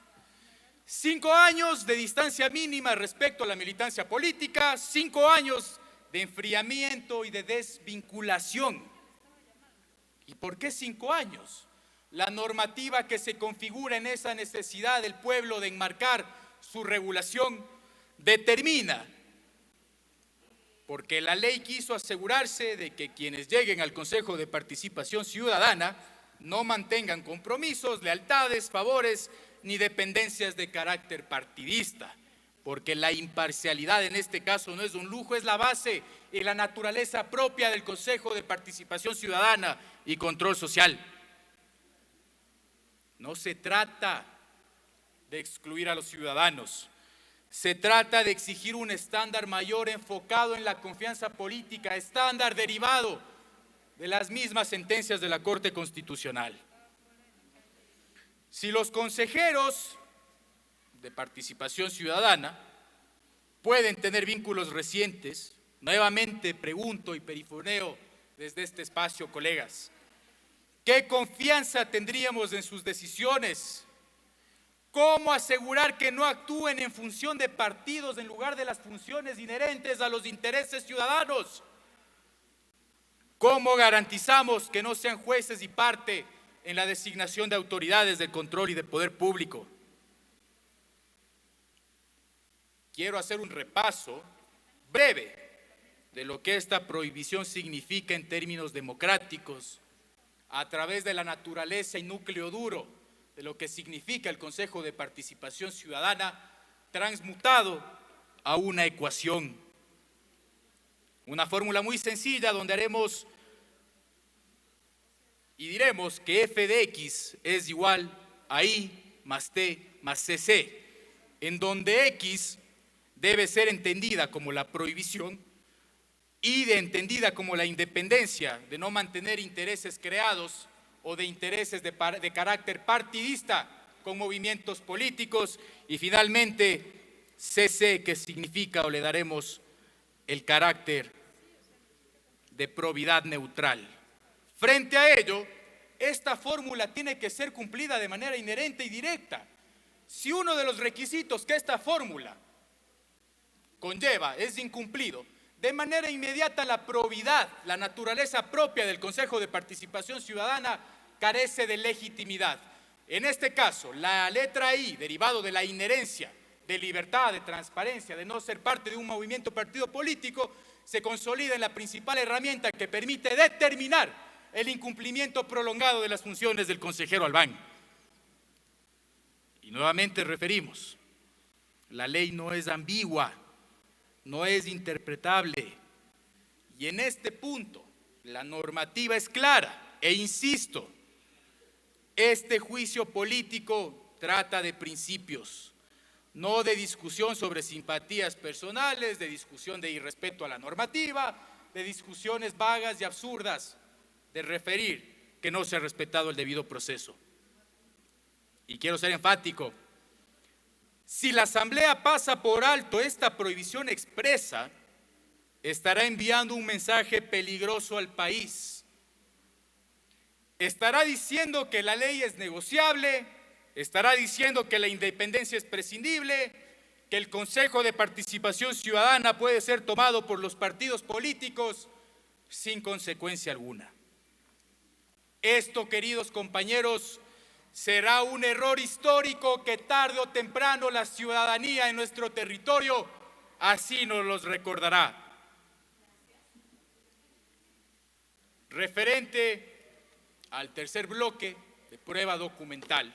5 años de distancia mínima respecto a la militancia política, 5 años de enfriamiento y de desvinculación. ¿Y por qué 5 años? La normativa que se configura en esa necesidad del pueblo de enmarcar su regulación determina, porque la ley quiso asegurarse de que quienes lleguen al Consejo de Participación Ciudadana no mantengan compromisos, lealtades, favores ni dependencias de carácter partidista, porque la imparcialidad en este caso no es un lujo, es la base y la naturaleza propia del Consejo de Participación Ciudadana y Control Social. No se trata de excluir a los ciudadanos, se trata de exigir un estándar mayor enfocado en la confianza política, estándar derivado de las mismas sentencias de la Corte Constitucional. Si los consejeros de participación ciudadana pueden tener vínculos recientes, nuevamente pregunto y perifoneo desde este espacio, colegas, ¿qué confianza tendríamos en sus decisiones? ¿Cómo asegurar que no actúen en función de partidos en lugar de las funciones inherentes a los intereses ciudadanos? ¿Cómo garantizamos que no sean jueces y parte en la designación de autoridades de control y de poder público? Quiero hacer un repaso breve de lo que esta prohibición significa en términos democráticos, a través de la naturaleza y núcleo duro de lo que significa el Consejo de Participación Ciudadana, transmutado a una ecuación. Una fórmula muy sencilla donde haremos y diremos que f de x es igual a y más t más cc, en donde x debe ser entendida como la prohibición y entendida como la independencia de no mantener intereses creados o de intereses de carácter partidista con movimientos políticos, y finalmente cc, que significa o le daremos el carácter de probidad neutral. Frente a ello, esta fórmula tiene que ser cumplida de manera inherente y directa. Si uno de los requisitos que esta fórmula conlleva es incumplido, de manera inmediata la probidad, la naturaleza propia del Consejo de Participación Ciudadana, carece de legitimidad. En este caso, la letra I, derivado de la inherencia, de libertad, de transparencia, de no ser parte de un movimiento partido político, se consolida en la principal herramienta que permite determinar el incumplimiento prolongado de las funciones del consejero Albán. Y nuevamente referimos, la ley no es ambigua, no es interpretable, y en este punto la normativa es clara, e insisto, este juicio político trata de principios, no de discusión sobre simpatías personales, de discusión de irrespeto a la normativa, de discusiones vagas y absurdas, de referir que no se ha respetado el debido proceso. Y quiero ser enfático, si la Asamblea pasa por alto esta prohibición expresa, estará enviando un mensaje peligroso al país. Estará diciendo que la ley es negociable, estará diciendo que la independencia es prescindible, que el Consejo de Participación Ciudadana puede ser tomado por los partidos políticos sin consecuencia alguna. Esto, queridos compañeros, será un error histórico que tarde o temprano la ciudadanía en nuestro territorio así nos los recordará. Referente al tercer bloque de prueba documental,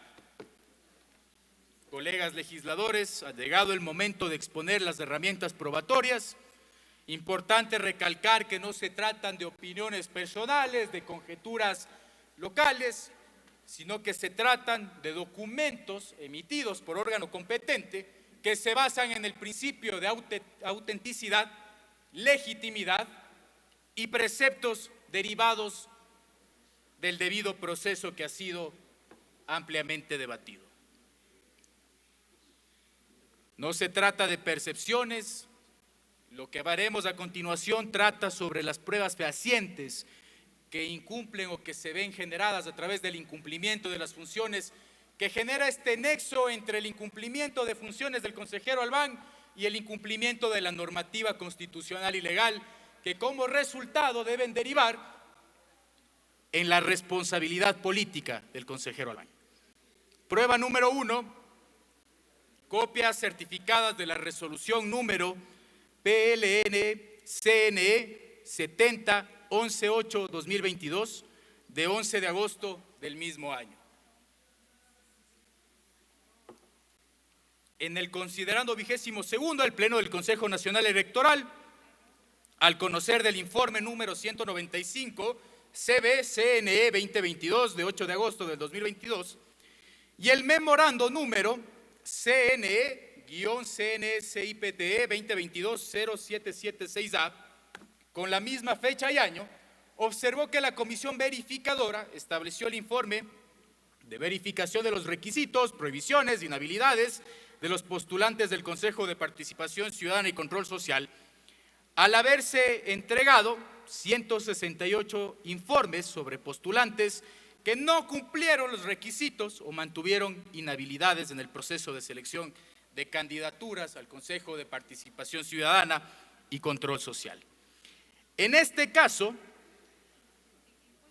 colegas legisladores, ha llegado el momento de exponer las herramientas probatorias. Importante recalcar que no se tratan de opiniones personales, de conjeturas locales, sino que se tratan de documentos emitidos por órgano competente que se basan en el principio de autenticidad, legitimidad y preceptos derivados del debido proceso que ha sido ampliamente debatido. No se trata de percepciones. Lo que veremos a continuación trata sobre las pruebas fehacientes que incumplen o que se ven generadas a través del incumplimiento de las funciones, que genera este nexo entre el incumplimiento de funciones del consejero Albán y el incumplimiento de la normativa constitucional y legal, que como resultado deben derivar en la responsabilidad política del consejero Albán. Prueba número 1, copias certificadas de la resolución número PLN-CNE 70-11-8-2022 de 11 de agosto del mismo año. En el considerando 22º, el Pleno del Consejo Nacional Electoral, al conocer del informe número 195 CB-CNE 2022 de 8 de agosto del 2022 y el memorando número CNE-CNSIPTE 2022-0776A, con la misma fecha y año, observó que la Comisión Verificadora estableció el informe de verificación de los requisitos, prohibiciones, inhabilidades de los postulantes del Consejo de Participación Ciudadana y Control Social, al haberse entregado 168 informes sobre postulantes que no cumplieron los requisitos o mantuvieron inhabilidades en el proceso de selección de candidaturas al Consejo de Participación Ciudadana y Control Social. En este caso,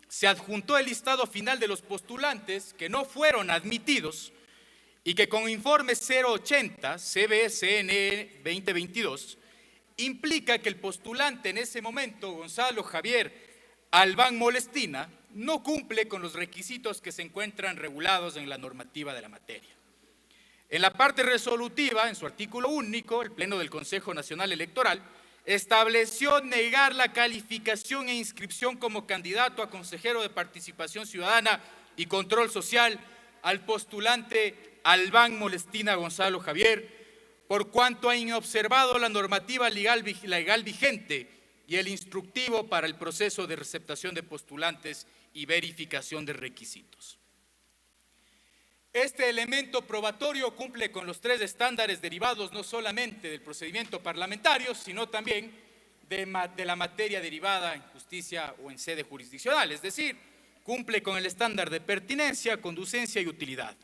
se adjuntó el listado final de los postulantes que no fueron admitidos y que con informe 080 CB-CNE 2022 implica que el postulante en ese momento, Gonzalo Javier Albán Molestina, no cumple con los requisitos que se encuentran regulados en la normativa de la materia. En la parte resolutiva, en su artículo único, el Pleno del Consejo Nacional Electoral estableció negar la calificación e inscripción como candidato a consejero de Participación Ciudadana y Control Social al postulante Albán Molestina Gonzalo Javier, por cuanto ha inobservado la normativa legal vigente y el instructivo para el proceso de receptación de postulantes y verificación de requisitos. Este elemento probatorio cumple con los 3 estándares derivados no solamente del procedimiento parlamentario, sino también de la materia derivada en justicia o en sede jurisdiccional, es decir, cumple con el estándar de pertinencia, conducencia y utilidad.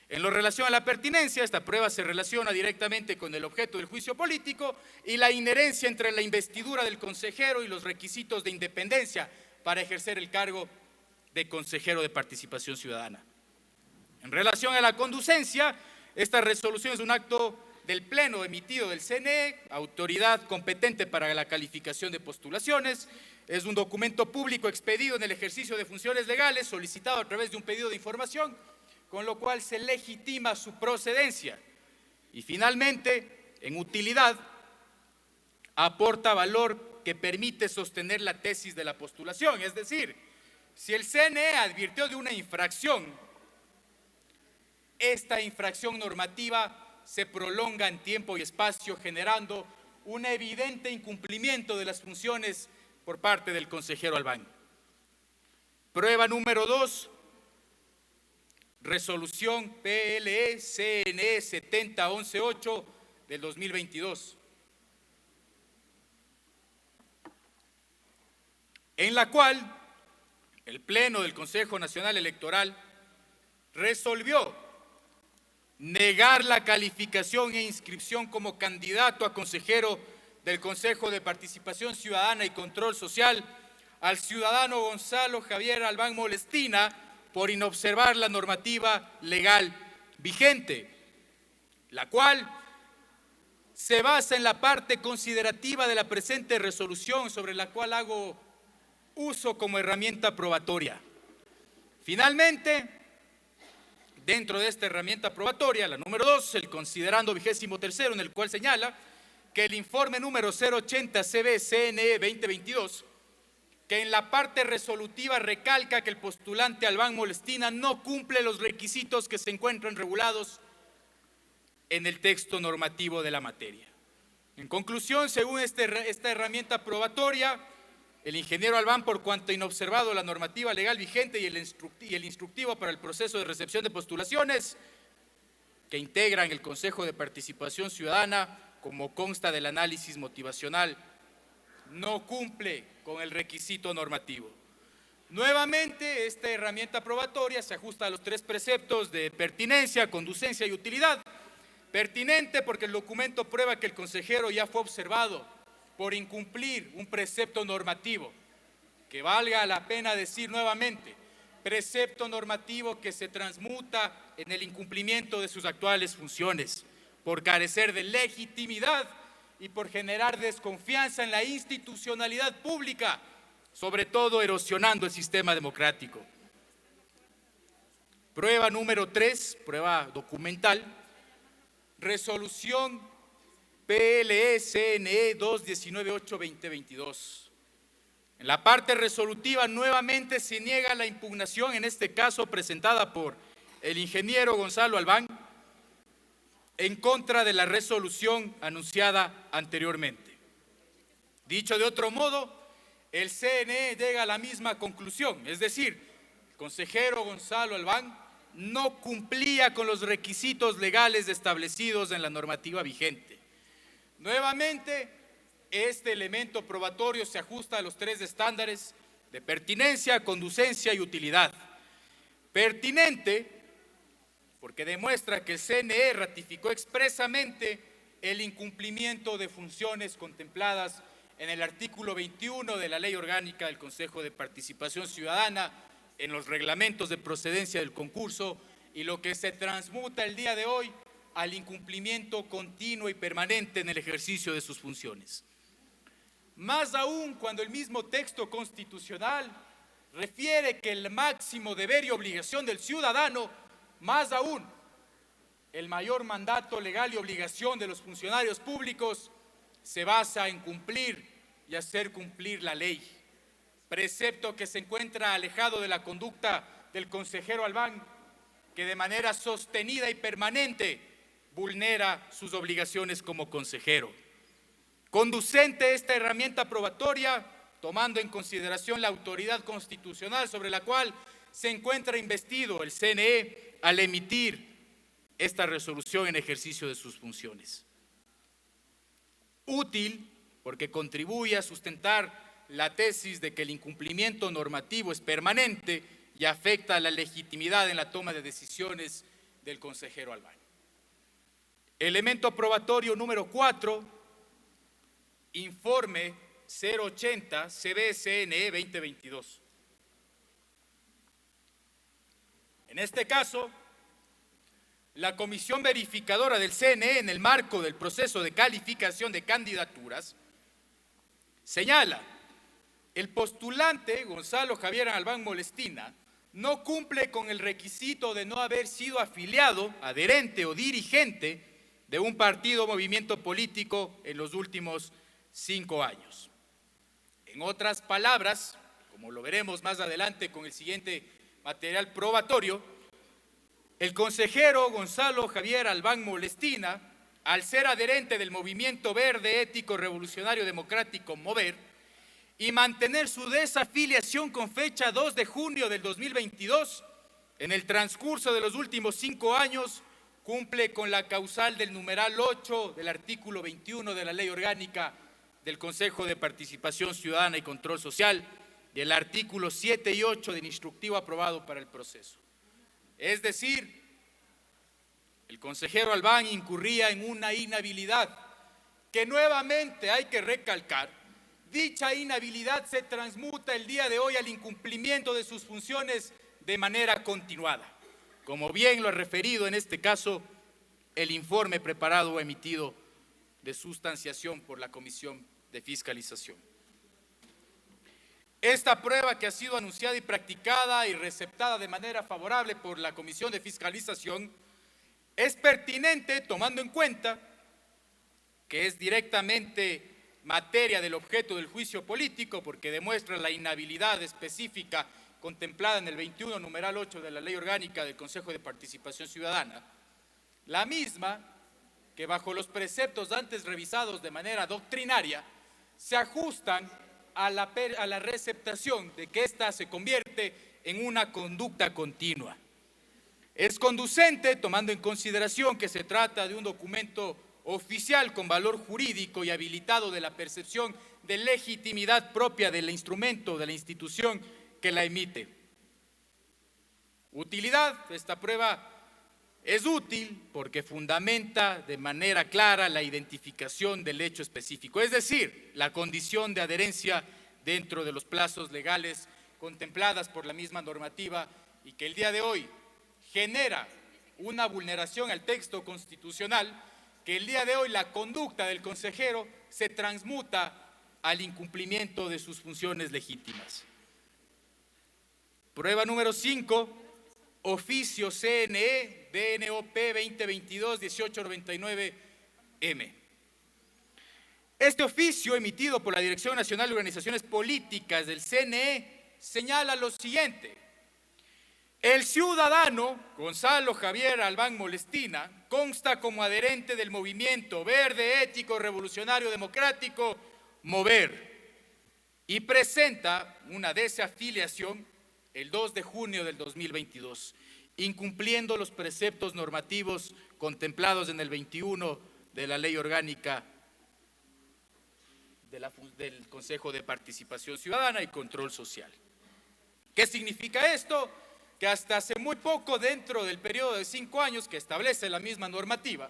En lo relación a la pertinencia, esta prueba se relaciona directamente con el objeto del juicio político y la inherencia entre la investidura del consejero y los requisitos de independencia para ejercer el cargo de consejero de Participación Ciudadana. En relación a la conducencia, esta resolución es un acto del Pleno emitido del CNE, autoridad competente para la calificación de postulaciones, es un documento público expedido en el ejercicio de funciones legales, solicitado a través de un pedido de información, con lo cual se legitima su procedencia. Y finalmente, en utilidad, aporta valor que permite sostener la tesis de la postulación, es decir, si el CNE advirtió de una infracción, esta infracción normativa se prolonga en tiempo y espacio, generando un evidente incumplimiento de las funciones por parte del consejero Albán. Prueba número 2, resolución PLE-CNE 70-11-8 del 2022. en la cual el Pleno del Consejo Nacional Electoral resolvió negar la calificación e inscripción como candidato a consejero del Consejo de Participación Ciudadana y Control Social al ciudadano Gonzalo Javier Albán Molestina por inobservar la normativa legal vigente, la cual se basa en la parte considerativa de la presente resolución, sobre la cual hago uso como herramienta probatoria. Finalmente, dentro de esta herramienta probatoria, la número 2, el considerando 23º, en el cual señala que el informe número 080 CB-CNE 2022, que en la parte resolutiva recalca que el postulante Albán Molestina no cumple los requisitos que se encuentran regulados en el texto normativo de la materia. En conclusión, según esta herramienta probatoria, el ingeniero Albán, por cuanto inobservado la normativa legal vigente y el instructivo para el proceso de recepción de postulaciones que integran el Consejo de Participación Ciudadana, como consta del análisis motivacional, no cumple con el requisito normativo. Nuevamente, esta herramienta probatoria se ajusta a los 3 preceptos de pertinencia, conducencia y utilidad. Pertinente porque el documento prueba que el consejero ya fue observado por incumplir un precepto normativo, que valga la pena decir nuevamente, precepto normativo que se transmuta en el incumplimiento de sus actuales funciones, por carecer de legitimidad y por generar desconfianza en la institucionalidad pública, sobre todo erosionando el sistema democrático. Prueba número 3, prueba documental, resolución PLE-CNE 2-19-8-2022. En la parte resolutiva nuevamente se niega la impugnación, en este caso presentada por el ingeniero Gonzalo Albán, en contra de la resolución anunciada anteriormente. Dicho de otro modo, el CNE llega a la misma conclusión, es decir, el consejero Gonzalo Albán no cumplía con los requisitos legales establecidos en la normativa vigente. Nuevamente, este elemento probatorio se ajusta a los 3 estándares de pertinencia, conducencia y utilidad. Pertinente, porque demuestra que el CNE ratificó expresamente el incumplimiento de funciones contempladas en el artículo 21 de la Ley Orgánica del Consejo de Participación Ciudadana, en los reglamentos de procedencia del concurso, y lo que se transmuta el día de hoy al incumplimiento continuo y permanente en el ejercicio de sus funciones. Más aún cuando el mismo texto constitucional refiere que el máximo deber y obligación del ciudadano, más aún el mayor mandato legal y obligación de los funcionarios públicos, se basa en cumplir y hacer cumplir la ley. Precepto que se encuentra alejado de la conducta del consejero Albán, que de manera sostenida y permanente vulnera sus obligaciones como consejero. Conducente esta herramienta probatoria, tomando en consideración la autoridad constitucional sobre la cual se encuentra investido el CNE al emitir esta resolución en ejercicio de sus funciones. Útil porque contribuye a sustentar la tesis de que el incumplimiento normativo es permanente y afecta a la legitimidad en la toma de decisiones del consejero Albán. Elemento probatorio número 4, informe 080 CB-CNE 2022. En este caso, la Comisión Verificadora del CNE, en el marco del proceso de calificación de candidaturas, señala: el postulante Gonzalo Javier Albán Molestina no cumple con el requisito de no haber sido afiliado, adherente o dirigente de un partido o movimiento político en los últimos 5 años. En otras palabras, como lo veremos más adelante con el siguiente material probatorio, el consejero Gonzalo Javier Albán Molestina, al ser adherente del Movimiento Verde Ético Revolucionario Democrático MOVER y mantener su desafiliación con fecha 2 de junio del 2022, en el transcurso de los últimos 5 años, cumple con la causal del numeral 8 del artículo 21 de la Ley Orgánica del Consejo de Participación Ciudadana y Control Social, y el artículo 7 y 8 del instructivo aprobado para el proceso. Es decir, el consejero Albán incurría en una inhabilidad que nuevamente hay que recalcar. Dicha inhabilidad se transmuta el día de hoy al incumplimiento de sus funciones de manera continuada, como bien lo ha referido en este caso el informe preparado o emitido de sustanciación por la Comisión de Fiscalización. Esta prueba, que ha sido anunciada y practicada y receptada de manera favorable por la Comisión de Fiscalización, es pertinente tomando en cuenta que es directamente materia del objeto del juicio político, porque demuestra la inhabilidad específica contemplada en el 21, numeral 8 de la Ley Orgánica del Consejo de Participación Ciudadana, la misma que bajo los preceptos antes revisados de manera doctrinaria se ajustan a la receptación de que ésta se convierte en una conducta continua. Es conducente, tomando en consideración que se trata de un documento oficial con valor jurídico y habilitado de la percepción de legitimidad propia del instrumento, de la institución que la emite. Utilidad: esta prueba es útil porque fundamenta de manera clara la identificación del hecho específico, es decir, la condición de adherencia dentro de los plazos legales contempladas por la misma normativa, y que el día de hoy genera una vulneración al texto constitucional, que el día de hoy la conducta del consejero se transmuta al incumplimiento de sus funciones legítimas. Prueba número 5, oficio CNE DNOP 2022-1899-M. Este oficio, emitido por la Dirección Nacional de Organizaciones Políticas del CNE, señala lo siguiente: el ciudadano Gonzalo Javier Albán Molestina consta como adherente del Movimiento Verde Ético Revolucionario Democrático, MOVER, y presenta una desafiliación el 2 de junio del 2022, incumpliendo los preceptos normativos contemplados en el 21 de la Ley Orgánica del Consejo de Participación Ciudadana y Control Social. ¿Qué significa esto? Que hasta hace muy poco, dentro del periodo de 5 años que establece la misma normativa,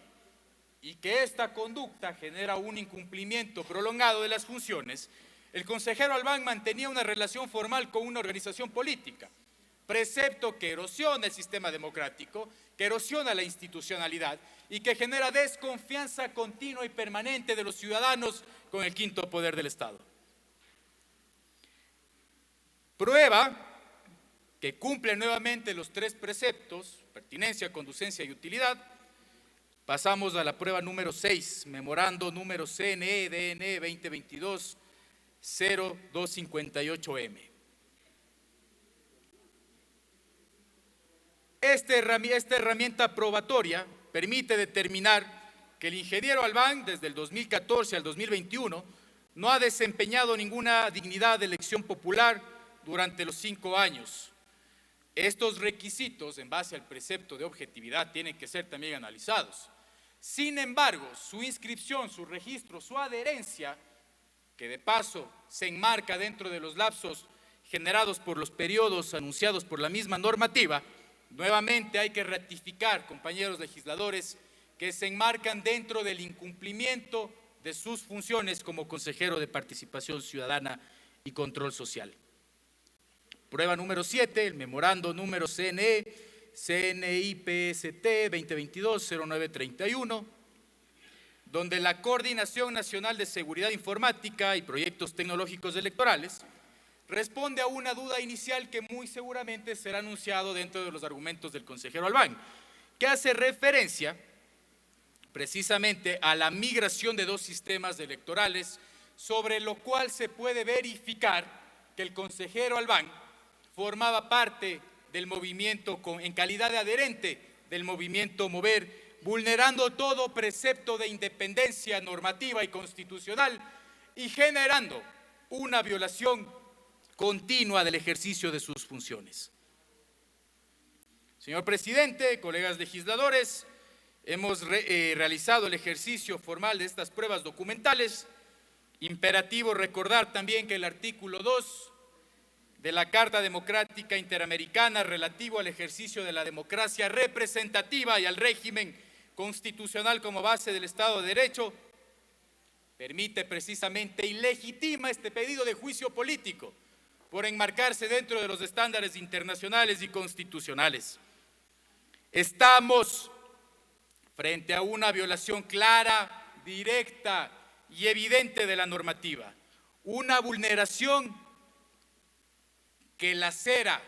y que esta conducta genera un incumplimiento prolongado de las funciones, el consejero Albán mantenía una relación formal con una organización política, precepto que erosiona el sistema democrático, que erosiona la institucionalidad y que genera desconfianza continua y permanente de los ciudadanos con el quinto poder del Estado. Prueba que cumple nuevamente los 3 preceptos: pertinencia, conducencia y utilidad. Pasamos a la prueba número 6, memorando número CNE DNE 2022-0258M. Esta herramienta probatoria permite determinar que el ingeniero Albán, desde el 2014 al 2021, no ha desempeñado ninguna dignidad de elección popular durante los 5 años. Estos requisitos, en base al precepto de objetividad, tienen que ser también analizados. Sin embargo, su inscripción, su registro, su adherencia, que de paso se enmarca dentro de los lapsos generados por los periodos anunciados por la misma normativa, nuevamente hay que ratificar, compañeros legisladores, que se enmarcan dentro del incumplimiento de sus funciones como consejero de Participación Ciudadana y Control Social. Prueba número 7, el memorando número CNE, CNIPST 2022-0931, donde la Coordinación Nacional de Seguridad Informática y Proyectos Tecnológicos Electorales responde a una duda inicial que muy seguramente será anunciado dentro de los argumentos del consejero Albán, que hace referencia precisamente a la migración de 2 sistemas electorales, sobre lo cual se puede verificar que el consejero Albán formaba parte del movimiento en calidad de adherente del movimiento MOVER, vulnerando todo precepto de independencia normativa y constitucional y generando una violación continua del ejercicio de sus funciones. Señor presidente, colegas legisladores, hemos realizado el ejercicio formal de estas pruebas documentales. Imperativo recordar también que el artículo 2 de la Carta Democrática Interamericana relativo al ejercicio de la democracia representativa y al régimen constitucional como base del Estado de Derecho, permite precisamente y legitima este pedido de juicio político por enmarcarse dentro de los estándares internacionales y constitucionales. Estamos frente a una violación clara, directa y evidente de la normativa, una vulneración que lacera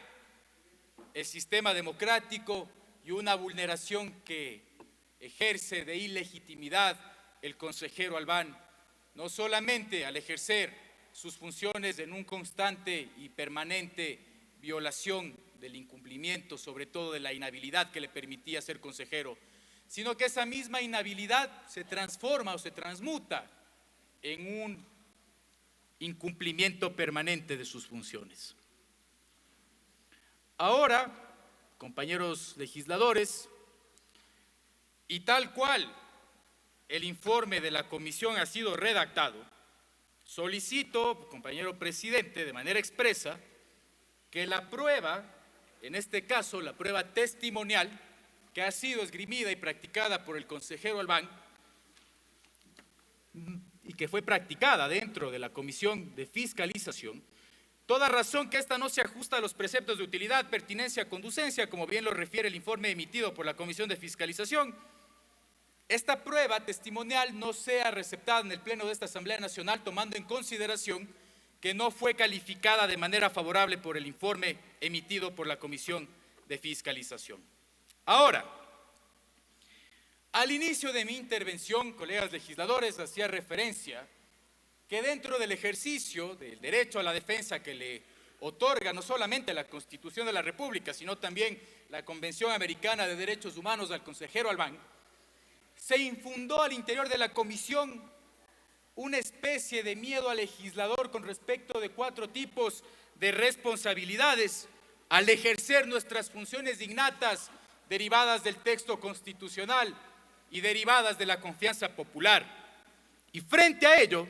el sistema democrático y una vulneración que ejerce de ilegitimidad el consejero Albán, no solamente al ejercer sus funciones en un constante y permanente violación del incumplimiento, sobre todo de la inhabilidad que le permitía ser consejero, sino que esa misma inhabilidad se transforma o se transmuta en un incumplimiento permanente de sus funciones. Ahora, compañeros legisladores, y tal cual el informe de la comisión ha sido redactado, solicito, compañero presidente, de manera expresa, que la prueba, en este caso la prueba testimonial, que ha sido esgrimida y practicada por el consejero Albán, y que fue practicada dentro de la comisión de fiscalización, toda razón que ésta no se ajusta a los preceptos de utilidad, pertinencia, conducencia, como bien lo refiere el informe emitido por la comisión de fiscalización, esta prueba testimonial no sea receptada en el pleno de esta Asamblea Nacional, tomando en consideración que no fue calificada de manera favorable por el informe emitido por la comisión de fiscalización. Ahora, al inicio de mi intervención, colegas legisladores, hacía referencia que dentro del ejercicio del derecho a la defensa que le otorga no solamente la Constitución de la República, sino también la Convención Americana de Derechos Humanos al consejero Albán, se infundó al interior de la comisión una especie de miedo al legislador con respecto de 4 tipos de responsabilidades al ejercer nuestras funciones innatas derivadas del texto constitucional y derivadas de la confianza popular. Y frente a ello,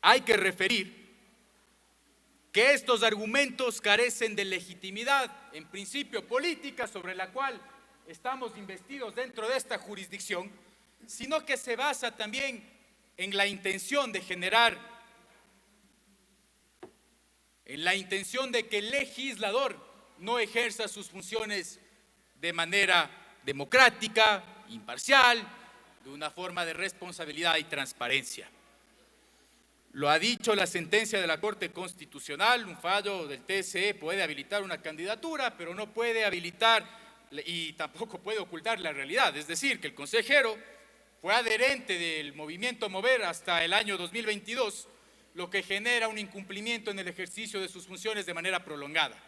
hay que referir que estos argumentos carecen de legitimidad, en principio política, sobre la cual estamos investidos dentro de esta jurisdicción, sino que se basa también en la intención de generar, en la intención de que el legislador no ejerza sus funciones de manera democrática, imparcial, de una forma de responsabilidad y transparencia. Lo ha dicho la sentencia de la Corte Constitucional, un fallo del TSE puede habilitar una candidatura, pero no puede habilitar y tampoco puede ocultar la realidad, es decir, que el consejero fue adherente del movimiento Mover hasta el año 2022, lo que genera un incumplimiento en el ejercicio de sus funciones de manera prolongada.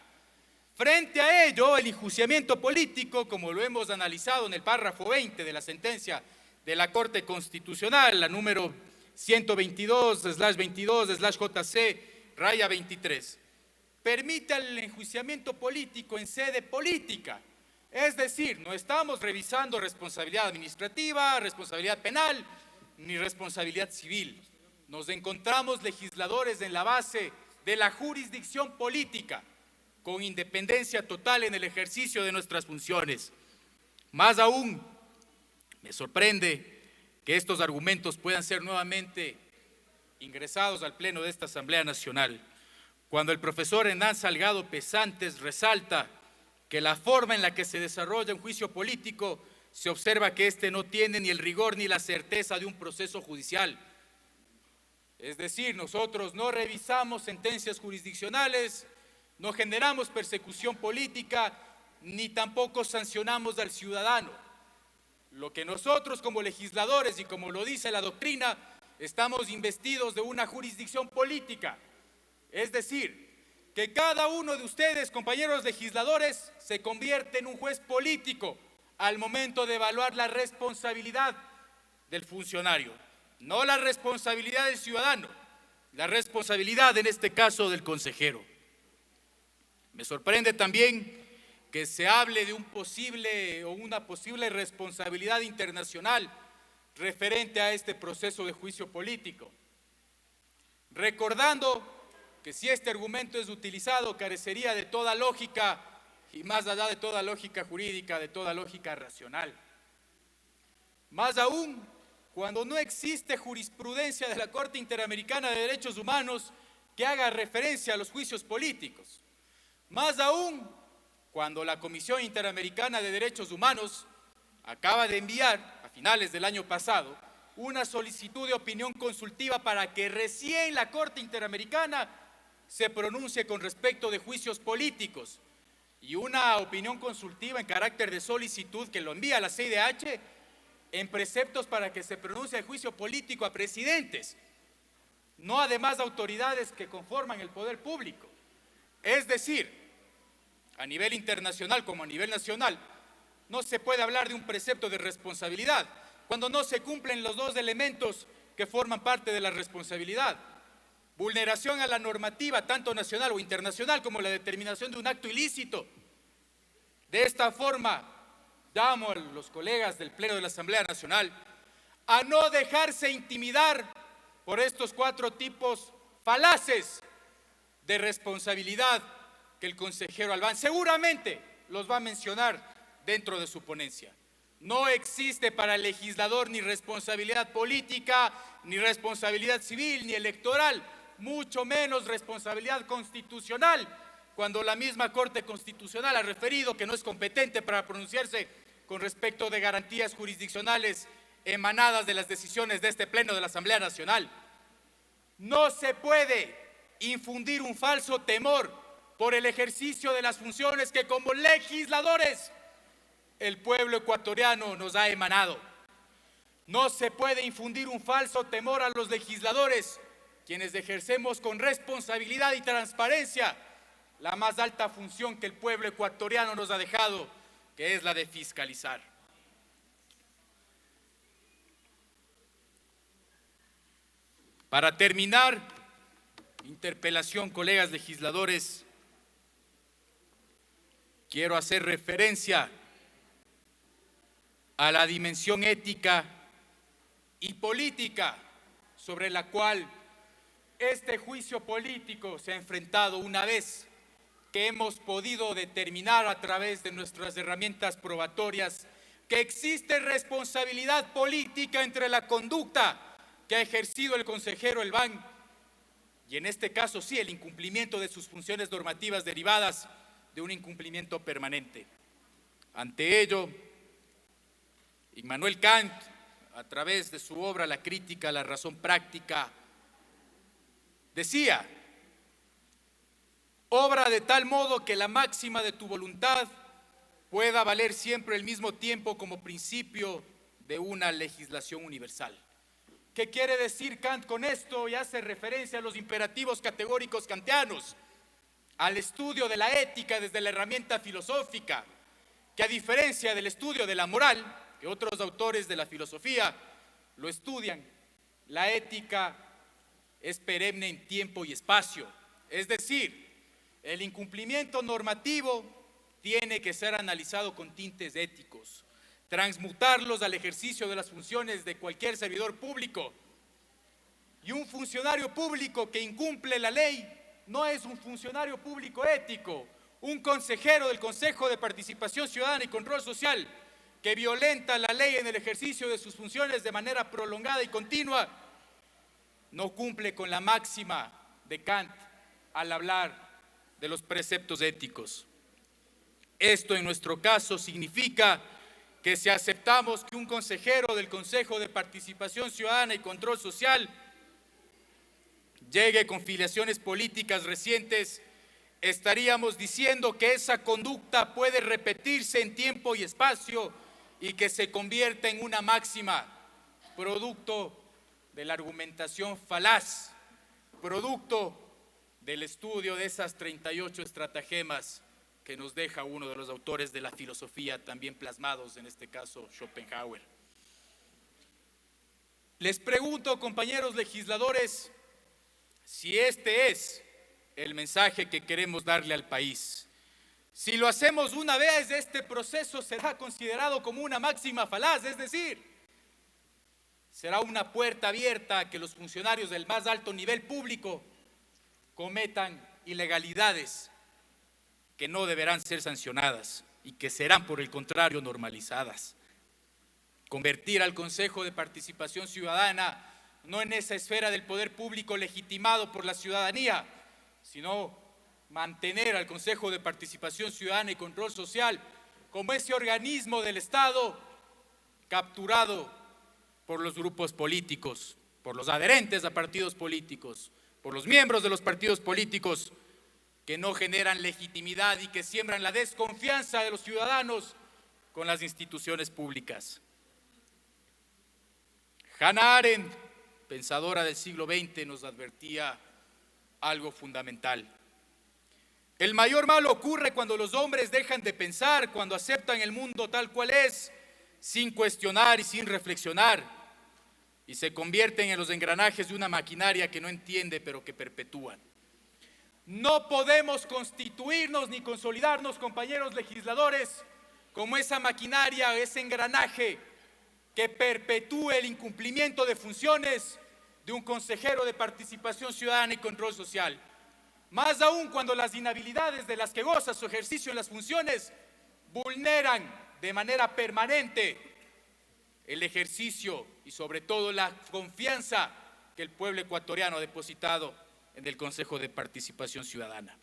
Frente a ello, el enjuiciamiento político, como lo hemos analizado en el párrafo 20 de la sentencia de la Corte Constitucional, la número 122/22/JC-23, permite el enjuiciamiento político en sede política. Es decir, no estamos revisando responsabilidad administrativa, responsabilidad penal, ni responsabilidad civil. Nos encontramos legisladores en la base de la jurisdicción política, con independencia total en el ejercicio de nuestras funciones. Más aún, me sorprende que estos argumentos puedan ser nuevamente ingresados al pleno de esta Asamblea Nacional, cuando el profesor Hernán Salgado Pesantes resalta que la forma en la que se desarrolla un juicio político se observa que éste no tiene ni el rigor ni la certeza de un proceso judicial. Es decir, nosotros no revisamos sentencias jurisdiccionales, no generamos persecución política, ni tampoco sancionamos al ciudadano. Lo que nosotros como legisladores, y como lo dice la doctrina, estamos investidos de una jurisdicción política. Es decir, que cada uno de ustedes, compañeros legisladores, se convierte en un juez político al momento de evaluar la responsabilidad del funcionario, no la responsabilidad del ciudadano, la responsabilidad en este caso del consejero. Me sorprende también que se hable de un posible o una posible responsabilidad internacional referente a este proceso de juicio político, recordando que si este argumento es utilizado carecería de toda lógica y más allá de toda lógica jurídica, de toda lógica racional. Más aún, cuando no existe jurisprudencia de la Corte Interamericana de Derechos Humanos que haga referencia a los juicios políticos. Más aún, cuando la Comisión Interamericana de Derechos Humanos acaba de enviar, a finales del año pasado, una solicitud de opinión consultiva para que recién la Corte Interamericana se pronuncie con respecto de juicios políticos, y una opinión consultiva en carácter de solicitud que lo envía a la CIDH en preceptos para que se pronuncie el juicio político a presidentes, no además a autoridades que conforman el poder público. Es decir, a nivel internacional como a nivel nacional, no se puede hablar de un precepto de responsabilidad cuando no se cumplen los dos elementos que forman parte de la responsabilidad: vulneración a la normativa tanto nacional o internacional como la determinación de un acto ilícito. De esta forma, llamo a los colegas del Pleno de la Asamblea Nacional a no dejarse intimidar por estos 4 tipos falaces de responsabilidad que el consejero Albán seguramente los va a mencionar dentro de su ponencia. No existe para el legislador ni responsabilidad política, ni responsabilidad civil, ni electoral, mucho menos responsabilidad constitucional, cuando la misma Corte Constitucional ha referido que no es competente para pronunciarse con respecto de garantías jurisdiccionales emanadas de las decisiones de este Pleno de la Asamblea Nacional. No se puede infundir un falso temor por el ejercicio de las funciones que como legisladores el pueblo ecuatoriano nos ha emanado. No se puede infundir un falso temor a los legisladores, quienes ejercemos con responsabilidad y transparencia la más alta función que el pueblo ecuatoriano nos ha dejado, que es la de fiscalizar. Para terminar, interpelación, colegas legisladores, quiero hacer referencia a la dimensión ética y política sobre la cual este juicio político se ha enfrentado una vez que hemos podido determinar a través de nuestras herramientas probatorias que existe responsabilidad política entre la conducta que ha ejercido el consejero Albán y en este caso sí el incumplimiento de sus funciones normativas derivadas de un incumplimiento permanente. Ante ello, Immanuel Kant, a través de su obra La crítica a la razón práctica, decía: obra de tal modo que la máxima de tu voluntad pueda valer siempre al mismo tiempo como principio de una legislación universal. ¿Qué quiere decir Kant con esto? Y hace referencia a los imperativos categóricos kantianos, al estudio de la ética desde la herramienta filosófica, que a diferencia del estudio de la moral, que otros autores de la filosofía lo estudian, la ética es perenne en tiempo y espacio. Es decir, el incumplimiento normativo tiene que ser analizado con tintes éticos, transmutarlos al ejercicio de las funciones de cualquier servidor público. Y un funcionario público que incumple la ley no es un funcionario público ético. Un consejero del Consejo de Participación Ciudadana y Control Social que violenta la ley en el ejercicio de sus funciones de manera prolongada y continua no cumple con la máxima de Kant al hablar de los preceptos éticos. Esto en nuestro caso significa que si aceptamos que un consejero del Consejo de Participación Ciudadana y Control Social llegue con filiaciones políticas recientes, estaríamos diciendo que esa conducta puede repetirse en tiempo y espacio y que se convierta en una máxima, producto de la argumentación falaz, producto del estudio de esas 38 estratagemas que nos deja uno de los autores de la filosofía, también plasmados en este caso Schopenhauer. Les pregunto, compañeros legisladores, si este es el mensaje que queremos darle al país. Si lo hacemos una vez, este proceso será considerado como una máxima falaz, es decir, será una puerta abierta a que los funcionarios del más alto nivel público cometan ilegalidades que no deberán ser sancionadas y que serán, por el contrario, normalizadas. Convertir al Consejo de Participación Ciudadana no en esa esfera del poder público legitimado por la ciudadanía, sino mantener al Consejo de Participación Ciudadana y Control Social como ese organismo del Estado capturado por los grupos políticos, por los adherentes a partidos políticos, por los miembros de los partidos políticos que no generan legitimidad y que siembran la desconfianza de los ciudadanos con las instituciones públicas. Hannah Arendt, pensadora del siglo XX, nos advertía algo fundamental. El mayor mal ocurre cuando los hombres dejan de pensar, cuando aceptan el mundo tal cual es, sin cuestionar y sin reflexionar, y se convierten en los engranajes de una maquinaria que no entiende, pero que perpetúan. No podemos constituirnos ni consolidarnos, compañeros legisladores, como esa maquinaria, ese engranaje que perpetúe el incumplimiento de funciones de un consejero de Participación Ciudadana y Control Social. Más aún cuando las inhabilidades de las que goza su ejercicio en las funciones vulneran de manera permanente el ejercicio y sobre todo la confianza que el pueblo ecuatoriano ha depositado en el Consejo de Participación Ciudadana.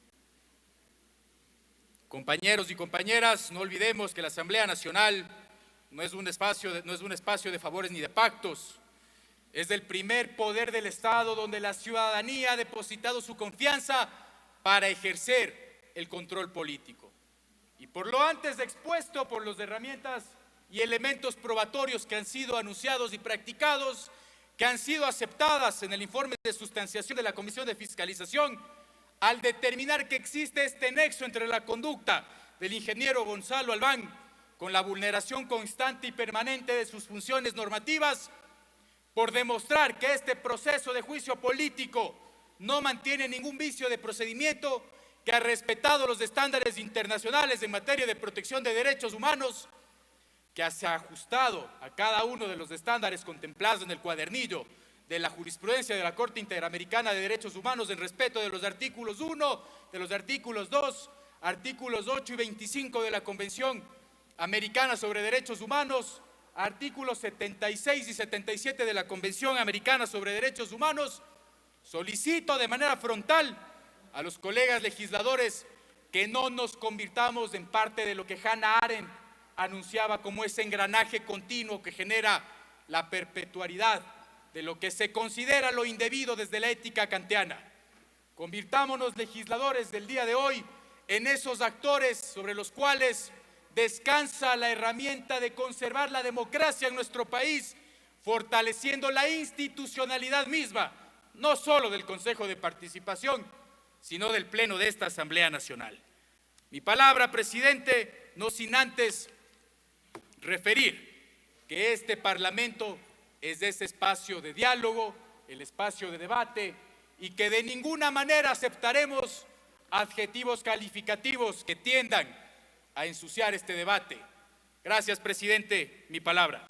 Compañeros y compañeras, no olvidemos que la Asamblea Nacional no es un espacio de favores ni de pactos. Es el primer poder del Estado donde la ciudadanía ha depositado su confianza para ejercer el control político. Y por lo antes expuesto, por las herramientas y elementos probatorios que han sido anunciados y practicados, que han sido aceptadas en el informe de sustanciación de la Comisión de Fiscalización, al determinar que existe este nexo entre la conducta del ingeniero Gonzalo Albán con la vulneración constante y permanente de sus funciones normativas, por demostrar que este proceso de juicio político no mantiene ningún vicio de procedimiento, que ha respetado los estándares internacionales en materia de protección de derechos humanos, que se ha ajustado a cada uno de los estándares contemplados en el cuadernillo de la jurisprudencia de la Corte Interamericana de Derechos Humanos en respeto de los artículos 1, de los artículos 2, artículos 8 y 25 de la Convención Americana sobre Derechos Humanos, artículos 76 y 77 de la Convención Americana sobre Derechos Humanos. Solicito de manera frontal a los colegas legisladores que no nos convirtamos en parte de lo que Hannah Arendt anunciaba como ese engranaje continuo que genera la perpetuidad de lo que se considera lo indebido desde la ética kantiana. Convirtámonos, legisladores del día de hoy, en esos actores sobre los cuales descansa la herramienta de conservar la democracia en nuestro país, fortaleciendo la institucionalidad misma, no solo del Consejo de Participación, sino del Pleno de esta Asamblea Nacional. Mi palabra, presidente, no sin antes referir que este Parlamento es ese espacio de diálogo, el espacio de debate, y que de ninguna manera aceptaremos adjetivos calificativos que tiendan a ensuciar este debate. Gracias, presidente, mi palabra.